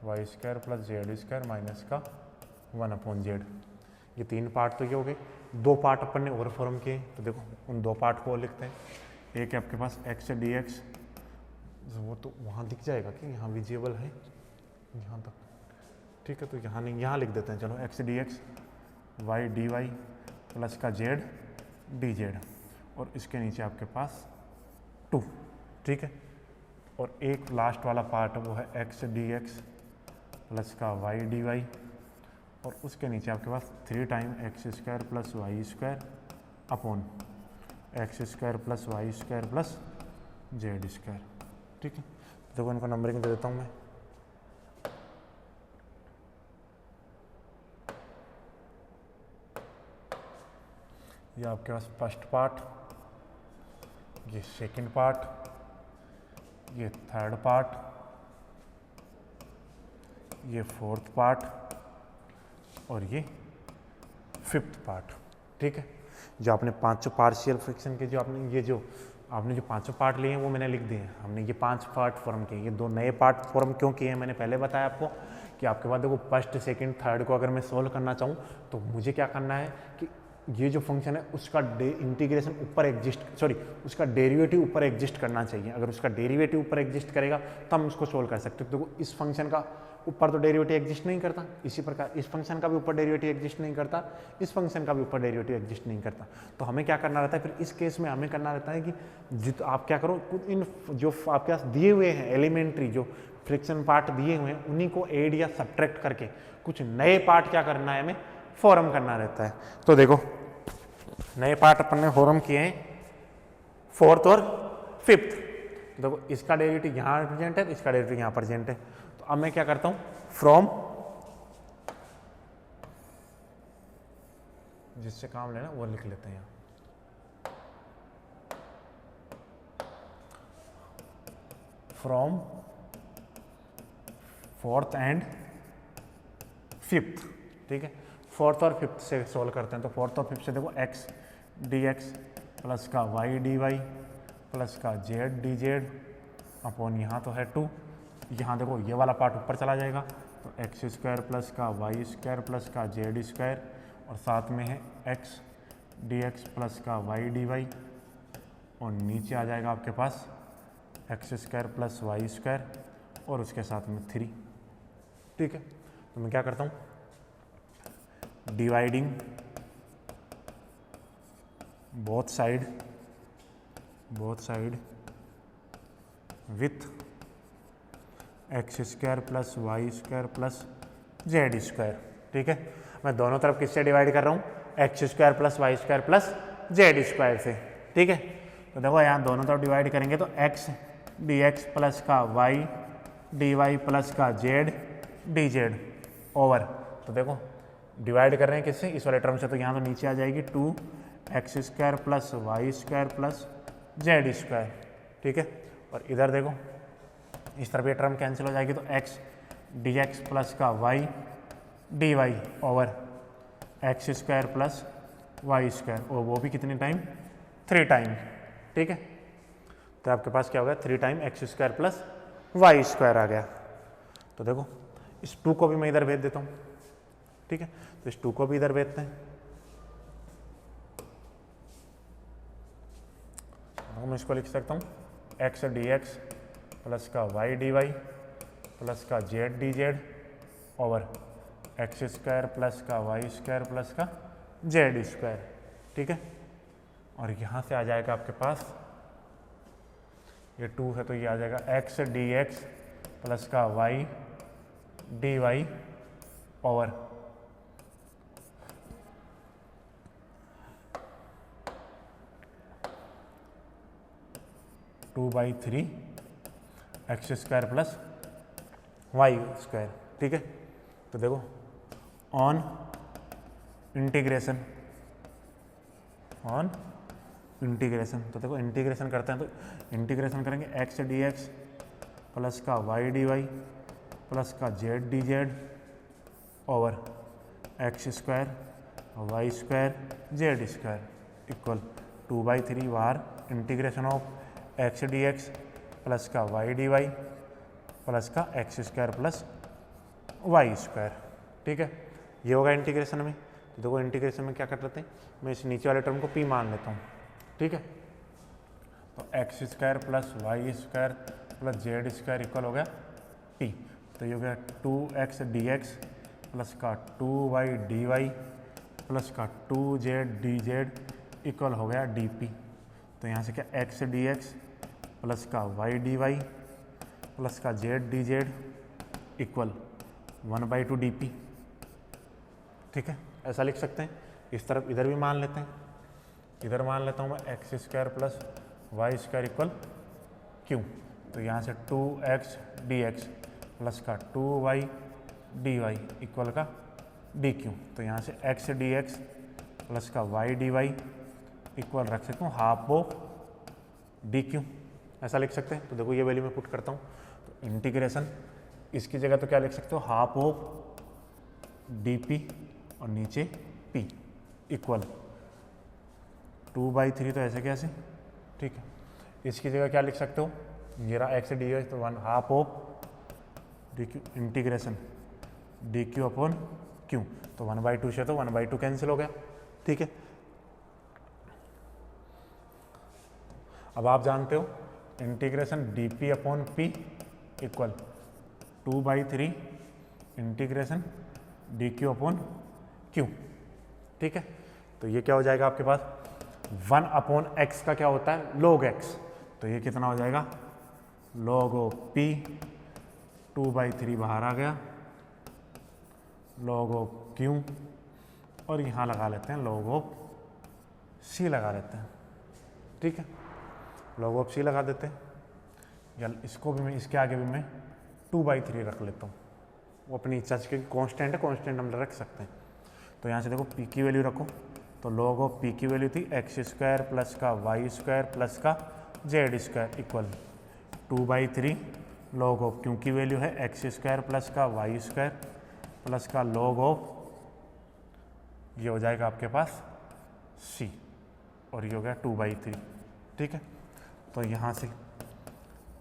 Y square plus Z square minus का 1 अपॉन जेड। ये तीन पार्ट तो ये हो गए। दो पार्ट अपन ने और फॉर्म किए, तो देखो उन दो पार्ट को लिखते हैं। एक है आपके पास x डी एक्स, वो तो वहाँ दिख जाएगा कि यहाँ विजिबल है यहाँ तक, ठीक है, तो यहाँ नहीं, यहाँ लिख देते हैं। चलो x D X Y D Y plus का जेड डी जेड, और इसके नीचे आपके पास 2, ठीक है। और एक लास्ट वाला पार्ट वो है x डी एक्स प्लस का वाई डी वाई, और उसके नीचे आपके पास 3 time x square plus Y square upon x square plus Y square plus Z square, ठीक है। देखो इनको नंबरिंग दे देता हूँ मैं। ये आपके पास फर्स्ट पार्ट, ये सेकंड पार्ट, ये थर्ड पार्ट, ये फोर्थ पार्ट, और ये फिफ्थ पार्ट, ठीक है। जो आपने पांचों पार्शियल फ्रैक्शन के जो आपने जो पांचों पार्ट लिए हैं वो मैंने लिख दिए हैं। हमने ये 5 पार्ट फॉर्म किए। ये 2 नए पार्ट फॉर्म क्यों किए हैं मैंने पहले बताया आपको, कि आपके बाद देखो फर्स्ट सेकंड थर्ड को अगर मैं सोल्व करना चाहूँ तो मुझे क्या करना है कि ये जो फंक्शन है उसका इंटीग्रेशन ऊपर उसका डेरिवेटिव ऊपर एग्जिस्ट करना चाहिए। अगर उसका डेरिवेटिव ऊपर एग्जिस्ट करेगा तो हम उसको सोल्व कर सकते हैं। तो इस फंक्शन का ऊपर तो डेरिवेटिव एग्जिस्ट नहीं करता, इसी प्रकार इस फंक्शन का भी ऊपर डेरिवेटिव एग्जिस्ट नहीं करता, इस फंक्शन का भी ऊपर डेरिवेटिव एग्जिस्ट नहीं करता। तो हमें क्या करना रहता है फिर इस केस में, हमें करना रहता है कि आप क्या करो, इन जो आपके पास दिए हुए हैं एलिमेंट्री जो फ्रिक्शन पार्ट दिए हुए हैं उन्हीं को ऐड या सब्ट्रैक्ट करके कुछ नए पार्ट क्या करना है, हमें फॉर्म करना रहता है। तो देखो नए पार्ट अपन ने फॉर्म किए हैं 4th और 5th। देखो इसका डेरिवेटिव यहाँ प्रेजेंट है, इसका डेरिवेटिव यहाँ प्रेजेंट है। तो अब मैं क्या करता हूँ, फ्रॉम, जिससे काम लेना वो लिख लेते हैं यहाँ, फ्रॉम 4th एंड 5th, ठीक है। 4th और 5th से सोल्व करते हैं। तो 4th और 5th से देखो x डी एक्स प्लस का y डी वाई प्लस का z डी जेड अपॉन यहाँ तो है 2, यहाँ देखो ये वाला पार्ट ऊपर चला जाएगा, तो एक्स स्क्वायर प्लस का वाई स्क्वायर प्लस का जेड स्क्वायर, और साथ में है x डी एक्स प्लस का वाई डी वाई, और नीचे आ जाएगा आपके पास x square plus Y square और उसके साथ में 3, ठीक है। तो मैं क्या करता हूँ, dividing both side with x square plus Y square plus Z square, ठीक है। मैं दोनों तरफ किससे डिवाइड कर रहा हूँ, x square plus Y square plus Z square से, ठीक है। तो देखो यहाँ दोनों तरफ डिवाइड करेंगे तो एक्स डी एक्स प्लस का वाई डी वाई प्लस का जेड डी जेड ओवर, तो देखो डिवाइड कर रहे हैं किससे, इस वाले टर्म से, तो यहाँ तो नीचे आ जाएगी 2 X square plus Y square plus Z square, ठीक है। और इधर देखो इस तरफ ये टर्म कैंसिल हो जाएगी, तो एक्स डी एक्स प्लस का Y D Y over x square plus Y square, और वो भी कितने टाइम, 3 टाइम, ठीक है। तो आपके पास क्या हो गया, 3 time x square plus Y square आ गया। तो देखो इस 2 को भी मैं इधर भेज देता हूँ, ठीक है। तो इस 2 को भी इधर भेजते हैं, तो मैं इसको लिख सकता हूँ एक्स डी एक्स प्लस का वाई डी वाई प्लस का Z D z over x square plus का वाई स्क्वायर प्लस का जेड स्क्वायर, ठीक है। और यहाँ से आ जाएगा आपके पास, ये 2 है तो ये आ जाएगा एक्स डी एक्स प्लस का Y D Y over two by 3 x square plus Y square, ठीक है। तो देखो ऑन इंटीग्रेशन, तो देखो इंटीग्रेशन करते हैं, तो इंटीग्रेशन करेंगे एक्स डी एक्स प्लस का वाई डी वाई प्लस का Z D z over x square Y square Z square equal 2/3 बाहर integration of x D x plus का वाई डी वाई प्लस का x square plus Y square, ठीक है। ये होगा integration में। तो देखो इंटीग्रेशन में क्या कर लेते हैं, मैं इस नीचे वाले टर्म को पी मान लेता हूँ, ठीक है। तो x square plus Y square plus Z square equal हो गया पी। तो ये हो गया 2x डी एक्स प्लस का 2y डी वाई प्लस का 2z डी जेड इक्वल हो गया डी पी। तो यहाँ से क्या एक्स डी एक्स प्लस का वाई डी वाई प्लस का Z D Z equal 1/2 D P, ठीक है। ऐसा लिख सकते हैं। इस तरफ इधर भी मान लेते हैं, इधर मान लेता हूँ मैं x square plus Y square equal q. तो यहाँ से 2x डी एक्स प्लस का 2y डी वाई इक्वल का डी क्यू। तो यहाँ से एक्स डी एक्स प्लस का वाई डी वाई इक्वल रख सकता हूँ हाफ ऑफ डी क्यू, ऐसा लिख सकते हैं। तो देखो ये वैल्यू मैं पुट करता हूँ, तो इंटीग्रेशन इसकी जगह तो क्या लिख सकते हो, हाफ ऑफ डी पी और नीचे पी इक्वल 2/3, तो ऐसे कैसे, ठीक है। इसकी जगह क्या लिख सकते हो, ये रहा एक्स डी एक्स, तो 1 half of D Q integration D Q upon Q. तो 1/2 से तो 1/2 कैंसिल हो गया, ठीक है। अब आप जानते हो integration D P upon P equal 2/3 integration D Q upon Q, ठीक है। तो ये क्या हो जाएगा आपके पास, 1/x का क्या होता है, log x। तो ये कितना हो जाएगा, log ऑफ p 2/3 बाहर आ गया, log ऑफ q, और यहाँ लगा लेते हैं log ऑफ c लगा लेते हैं, ठीक है। log ऑफ c लगा देते हैं, या इसको भी मैं इसके आगे भी मैं 2/3 रख लेता हूँ, वो अपनी इच्छा से, क्योंकि कॉन्स्टेंट है, कॉन्स्टेंट हम रख सकते हैं। तो यहाँ से देखो p की वैल्यू रखो, तो log ऑफ p की वैल्यू थी एक्स स्क्वायर प्लस का वाई स्क्वायर प्लस का z square equal 2/3, log of q की वैल्यू है एक्स स्क्वायर प्लस का वाई स्क्वायर प्लस का log ऑफ, ये हो जाएगा आपके पास c, और ये हो गया 2/3, ठीक है। तो यहाँ से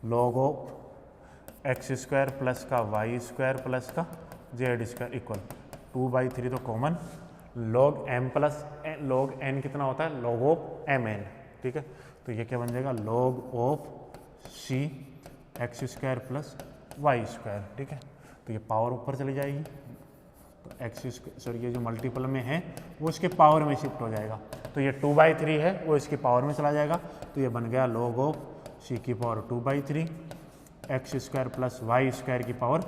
log of x square plus का वाई स्क्वायर प्लस का जेड स्क्वायर इक्वल 2/3, तो common log m plus log n कितना होता है, log ऑफ mn, ठीक है। तो ये क्या बन जाएगा, log of c x square plus Y square, ठीक है। तो ये पावर ऊपर चली जाएगी, तो एक्स सॉरी ये जो मल्टीपल में है वो इसके पावर में शिफ्ट हो जाएगा। तो ये 2/3 है वो इसकी पावर में चला जाएगा, तो ये बन गया log ऑफ c की power 2/3 x square plus Y square की पावर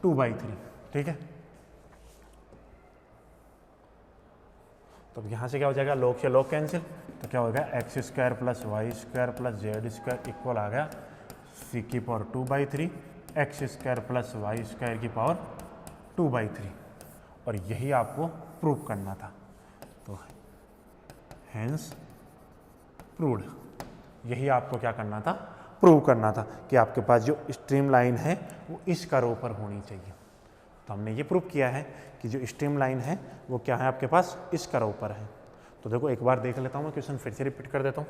2/3, ठीक है। तो यहाँ से क्या हो जाएगा, log से log कैंसिल, तो क्या हो गया x square plus Y square plus Z square equal आ गया c की power 2/3 x square plus Y square की पावर 2/3, और यही आपको प्रूव करना था। तो हेंस प्रूव्ड, यही आपको क्या करना था, प्रूव करना था कि आपके पास जो स्ट्रीम लाइन है वो इस कर्व पर होनी चाहिए। तो हमने ये प्रूव किया है कि जो स्ट्रीम लाइन है वो क्या है आपके पास, इस कर्व पर है। तो देखो एक बार देख लेता हूँ मैं क्वेश्चन, फिर से रिपीट कर देता हूँ।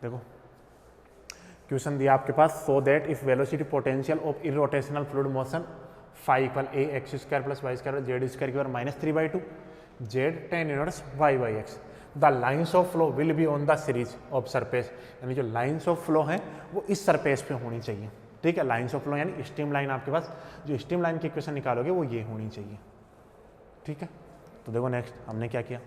देखो क्वेश्चन दिया आपके पास, so that if velocity potential of irrotational fluid motion phi equal a x square plus Y square Z square की power -3/2 z tan inverse y by x, the lines of flow will be on the series of surface, यानी जो lines of flow है वो इस surface पे होनी चाहिए। ठीक है, लाइन्स ऑफ फ्लो यानी स्ट्रीम लाइन, आपके पास जो स्ट्रीम लाइन की इक्वेशन निकालोगे वो ये होनी चाहिए। ठीक है, तो देखो नेक्स्ट हमने क्या किया,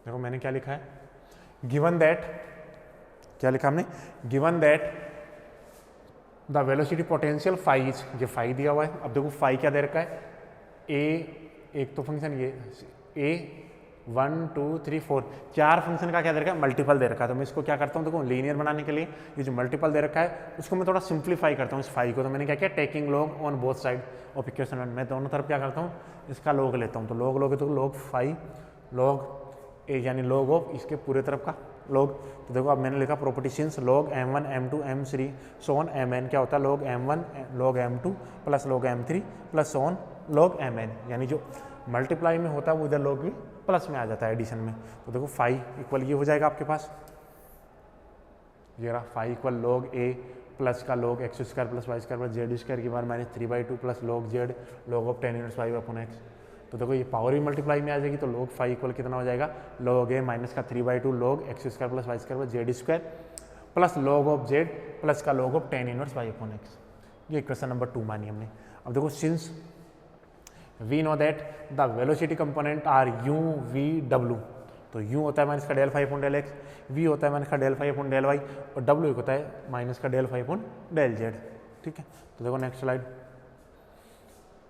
देखो मैंने क्या लिखा है, गिवन दैट, क्या लिखा हमने, given that the velocity potential phi is, ये फाई दिया हुआ है। अब देखो फाई क्या दे रखा है, ए, एक तो फंक्शन ये ए 1 2 3 4 4 फंक्शन का क्या दे रखा है, मल्टीपल दे रखा है। तो मैं इसको क्या करता हूँ, देखो लीनियर बनाने के लिए ये जो मल्टीपल दे रखा है उसको मैं थोड़ा सिंप्लीफाई करता हूँ इस फाई को। तो मैंने क्या किया, taking log on both side of equation 1, मैं दोनों तरफ क्या करता हूँ, इसका लॉग लेता हूँ। तो लॉग लोगे तो लॉग फाई लॉग ए यानी लॉग ऑफ इसके पूरे तरफ का लॉग। तो देखो अब मैंने लिखा property since log m1 m2 m3 सोन mn क्या होता है, log m1 log m2 plus log m3 plus so on log mn, यानी जो मल्टीप्लाई में होता है वो इधर लॉग भी प्लस में आ जाता है एडिशन में। तो देखो फाई इक्वल ये हो जाएगा आपके पास, ये रहा phi equal log a plus का log x square plus Y square plus Z square की बार -3/2 plus log z log of tan inverse y upon x. तो देखो ये पावर भी मल्टीप्लाई में आ जाएगी, तो लॉग फाई इक्वल कितना हो जाएगा, लॉग ए माइनस का 3/2 log x square plus Y square plus Z square plus log of z plus का log of tan inverse y upon x. ये क्वेश्चन नंबर 2 मानी हमने। अब देखो since we know that the velocity component are u we डब्ल्यू, तो u होता है माइनस का del phi upon del x, v होता है माइनस का del phi upon del y और डब्ल्यू होता है माइनस का del phi upon del Z. ठीक है, तो देखो नेक्स्ट स्लाइड,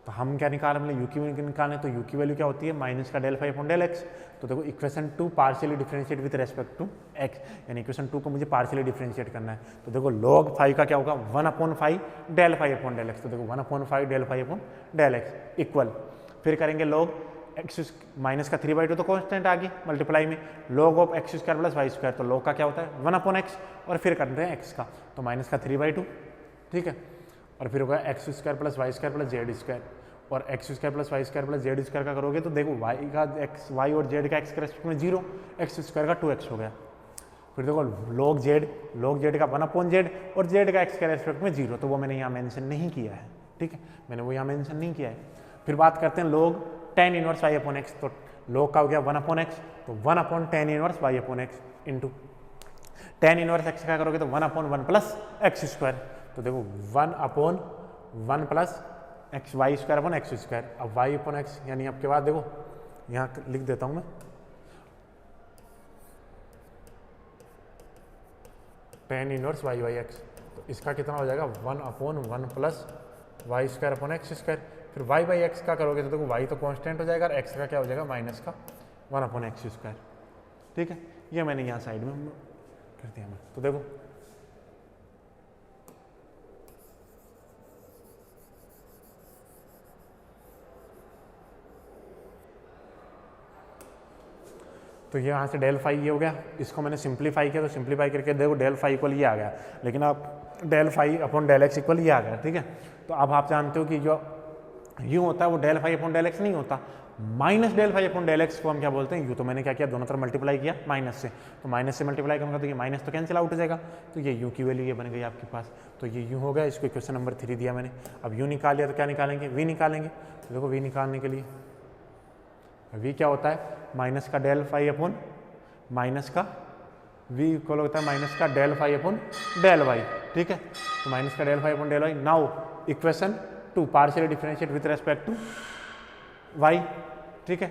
तो हम क्या निकाल, हमने यू की वैल्यू निकालें, तो यू की वैल्यू क्या होती है, माइनस का del phi upon del x. तो देखो equation 2 partially differentiate with respect to x, यानी इक्वेशन 2 को मुझे पार्शियली डिफरेंशिएट करना है। तो देखो लॉग फाई का क्या होगा, 1/5 del phi upon del x. तो देखो 1/5 del phi upon del x equal, फिर करेंगे लॉग एक्स माइनस का 3/2 तो कॉन्स्टेंट आ गई मल्टीप्लाई में, log of x square plus Y square, तो लॉग का क्या होता है 1/x और फिर करते हैं एक्स का, तो माइनस का 3/2। ठीक है, और फिर होगा x square plus Y square plus Z square, और x square plus Y square plus Z square का करोगे तो देखो वाई का एक्स, वाई और जेड का एक्स के रेस्पेक्ट में 0, एक्स स्क्वायर का 2x हो गया। फिर देखो लॉग जेड का 1/z और जेड का एक्स के रेस्पेक्ट में 0, तो वो मैंने यहाँ मेंशन नहीं किया है। ठीक है, मैंने वो यहाँ मेंशन नहीं किया है। फिर बात करते हैं log tan inverse y upon x, तो लॉग का हो गया 1/x, तो 1/tan inverse y upon x into tan inverse x का करोगे तो 1/1 प्लस एक्स स्क्वायर, तो देखो 1/1 plus x y square upon x square. अब वाई अपॉन एक्स यानी आपके बाद देखो यहाँ लिख देता हूँ मैं, tan inverse y by x, तो इसका कितना हो जाएगा 1/1 plus Y square upon x square. फिर वाई बाई एक्स का करोगे तो देखो वाई तो कांस्टेंट हो जाएगा और एक्स का क्या हो जाएगा माइनस का 1/x स्क्वायर। ठीक है, ये मैंने यहाँ साइड में कर दिया मैं। तो देखो तो ये यहाँ से डेल फाई ये हो गया, इसको मैंने सिंप्लीफाई किया, तो सिंप्लीफाई करके देखो डेल फाई इक्वल ये आ गया, लेकिन अब del phi upon del x equal ये आ गया। ठीक है, तो अब आप जानते हो कि जो यू होता है वो del phi upon del x नहीं होता, minus del phi upon del x को हम क्या बोलते हैं, यू। तो मैंने क्या किया, दोनों तरफ मल्टीप्लाई किया माइनस से, तो माइनस से मल्टीप्लाई करूँगा तो ये माइनस तो कैंसिल आउट हो जाएगा, तो ये यू की वैल्यू ये बन गई आपके पास। तो ये यू हो गया, इसको क्वेश्चन नंबर 3 दिया मैंने। अब यू निकाल लिया तो क्या निकालेंगे, वी निकालेंगे। तो देखो वी निकालने के लिए वी क्या होता है, माइनस का डेल फाई अपॉन माइनस का वी इक्वल होता है माइनस का del phi upon del y. ठीक है, तो माइनस का del phi upon del y. Now equation 2 partially differentiate with respect to y. ठीक है,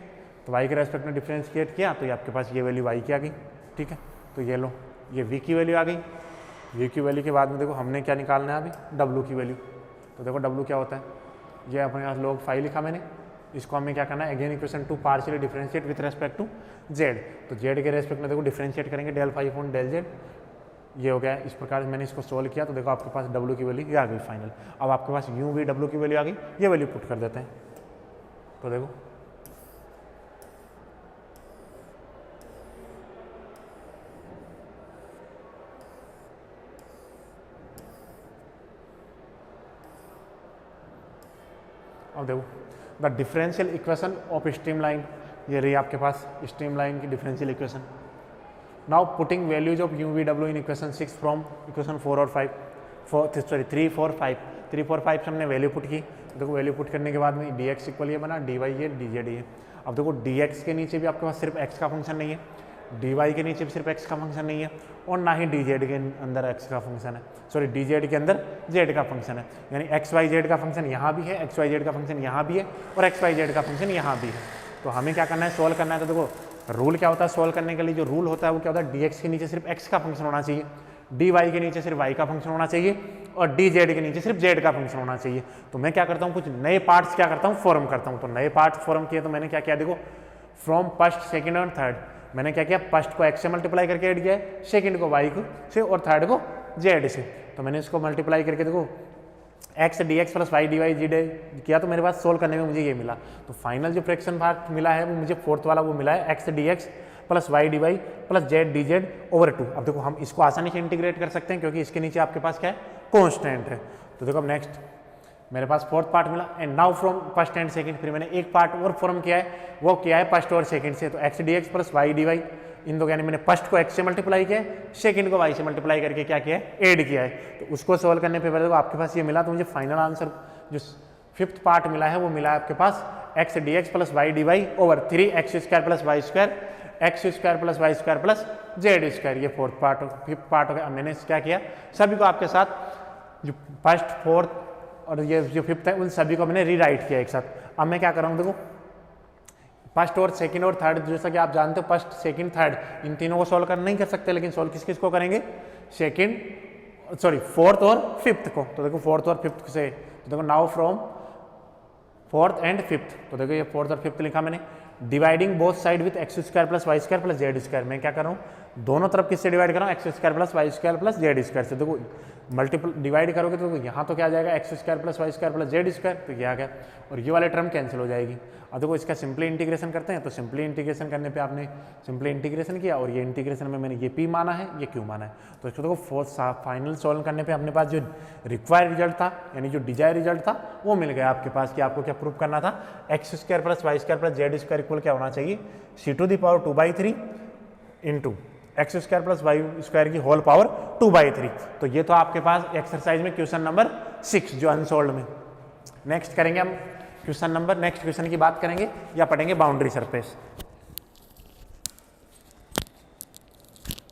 तो वाई के रेस्पेक्ट में डिफरेंशिएट किया तो ये आपके पास ये वैल्यू वाई की आ गई। ठीक है, तो ये लो ये वी की वैल्यू आ गई। वी की वैल्यू के बाद में देखो हमने क्या निकालना है अभी, डब्ल्यू की वैल्यू। तो देखो डब्ल्यू क्या होता है, ये अपने पास लॉग फाई लिखा मैंने, इसको हमें क्या करना है, again equation 2 partially differentiate with respect to z. तो जेड के रेस्पेक्ट में देखो डिफरेंशिएट करेंगे del phi upon del Z, ये हो गया। इस प्रकार से मैंने इसको सोल्व किया तो देखो आपके पास डब्ल्यू की वैल्यू ये आ गई फाइनल। अब आपके पास यू वी डब्ल्यू की वैल्यू आ गई, ये वैल्यू पुट कर देते हैं। तो देखो अब देखो the differential equation of streamline, ये रही आपके पास स्ट्रीमलाइन की differential equation. Now putting values of you V W in equation 6 from equation 4 और 5 3 4 5 3 4 5 से हमने वैल्यू पुट की। देखो वैल्यू पुट करने के बाद में डी एक्स इक्वल ये बना, डी वाई ये, डी जेड ये। अब देखो डी एक्स के नीचे भी आपके पास सिर्फ एक्स का फंक्शन नहीं है, डी वाई के नीचे भी सिर्फ एक्स का फंक्शन नहीं है, और ना ही डी जेड के अंदर एक्स का फंक्शन है, सॉरी डी जेड के अंदर जेड का फंक्शन है। यानी एक्स वाई जेड का फंक्शन यहाँ भी है, एक्स वाई जेड का फंक्शन यहाँ भी है, और एक्स वाई जेड का फंक्शन यहाँ भी है। तो हमें क्या करना है, सोल्व करना है। तो देखो रूल क्या होता है सोल्व करने के लिए, जो रूल होता है वो क्या होता है, डी एक्स के नीचे सिर्फ एक्स का फंक्शन होना चाहिए, डी वाई के नीचे सिर्फ वाई का फंक्शन होना चाहिए, और डी जेड के नीचे सिर्फ जेड का फंक्शन होना चाहिए। तो मैं क्या करता हूँ, कुछ नए पार्ट्स क्या करता हूँ, फॉर्म करता हूँ। तो नए पार्ट्स फॉर्म किए तो मैंने क्या किया, देखो फ्रॉम फर्स्ट सेकंड और थर्ड, मैंने क्या किया, फर्स्ट को एक्स से मल्टीप्लाई करके ऐड किया है, सेकंड को वाई को से, और थर्ड को जेड से। तो मैंने इसको मल्टीप्लाई करके देखो x D x plus y D y जी किया, तो मेरे पास सोल्व करने में मुझे ये मिला। तो फाइनल जो फ्रैक्शन पार्ट मिला है वो मुझे फोर्थ वाला वो मिला है, x D x plus y D Y plus z D z over 2। अब देखो हम इसको आसानी से इंटीग्रेट कर सकते हैं क्योंकि इसके नीचे आपके पास क्या है, कॉन्स्टेंट है। तो देखो अब नेक्स्ट मेरे पास फोर्थ पार्ट मिला, and now from first and second, फिर मैंने एक पार्ट और फॉर्म किया है, वो किया है फर्स्ट और सेकंड से। तो x D x plus y D y, इन दो यानी मैंने फर्स्ट को एक्स से मल्टीप्लाई किया है, सेकंड को वाई से मल्टीप्लाई करके क्या किया है, ऐड किया है। तो उसको सोल्व करने पे पहले तो आपके पास ये मिला, तो मुझे फाइनल आंसर जो फिफ्थ पार्ट मिला है वो मिला है आपके पास x D x plus y D Y over 3 x square plus Y square x square plus Y square plus Z square. ये फोर्थ पार्ट फिफ्थ पार्ट हो गया। अब मैंने क्या किया, सभी को आपके साथ जो फर्स्ट फोर्थ और ये जो फिफ्थ है उन सभी को मैंने रीराइट किया एक साथ। अब मैं क्या कर रहा हूँ, देखो फर्स्ट और सेकंड और थर्ड, जैसा कि आप जानते हो फर्स्ट सेकंड थर्ड इन तीनों को सोल्व कर नहीं कर सकते, लेकिन सोल्व किस किस को करेंगे, सेकंड सॉरी फोर्थ और फिफ्थ को। तो देखो फोर्थ और फिफ्थ से, तो देखो now from fourth and fifth, तो देखो ये फोर्थ और फिफ्थ लिखा मैंने, dividing both side with x square plus Y square plus Z square. मैं क्या कर रहा हूँ, दोनों तरफ किससे डिवाइड कर रहा हूँ, x square plus Y square plus Z square से। देखो मल्टीपल डिवाइड करोगे तो यहाँ तो क्या आ जाएगा, x square plus Y square plus Z square, तो ये आ गया, और ये वाले टर्म कैंसिल हो जाएगी। अब देखो इसका सिंपली इंटीग्रेशन करते हैं, तो सिंपली इंटीग्रेशन करने पे आपने सिंपली इंटीग्रेशन किया, और ये इंटीग्रेशन में मैंने ये पी माना है, ये क्यू माना है। तो इसको देखो फोर्थ फाइनल सॉल्व करने पे अपने पास जो रिक्वायर्ड रिजल्ट था, यानी जो डिजायर रिजल्ट था वो मिल गया आपके पास, कि आपको क्या प्रूव करना था, x square plus Y square plus Z square equal क्या होना चाहिए, c⁴ 2/3 into x square plus Y square की होल पावर 2/3। तो ये तो आपके पास एक्सरसाइज में क्वेश्चन नंबर 6 जो अनसोल्ड में। नेक्स्ट करेंगे हम क्वेश्चन नंबर, नेक्स्ट क्वेश्चन की बात करेंगे या पढ़ेंगे बाउंड्री सरफेस।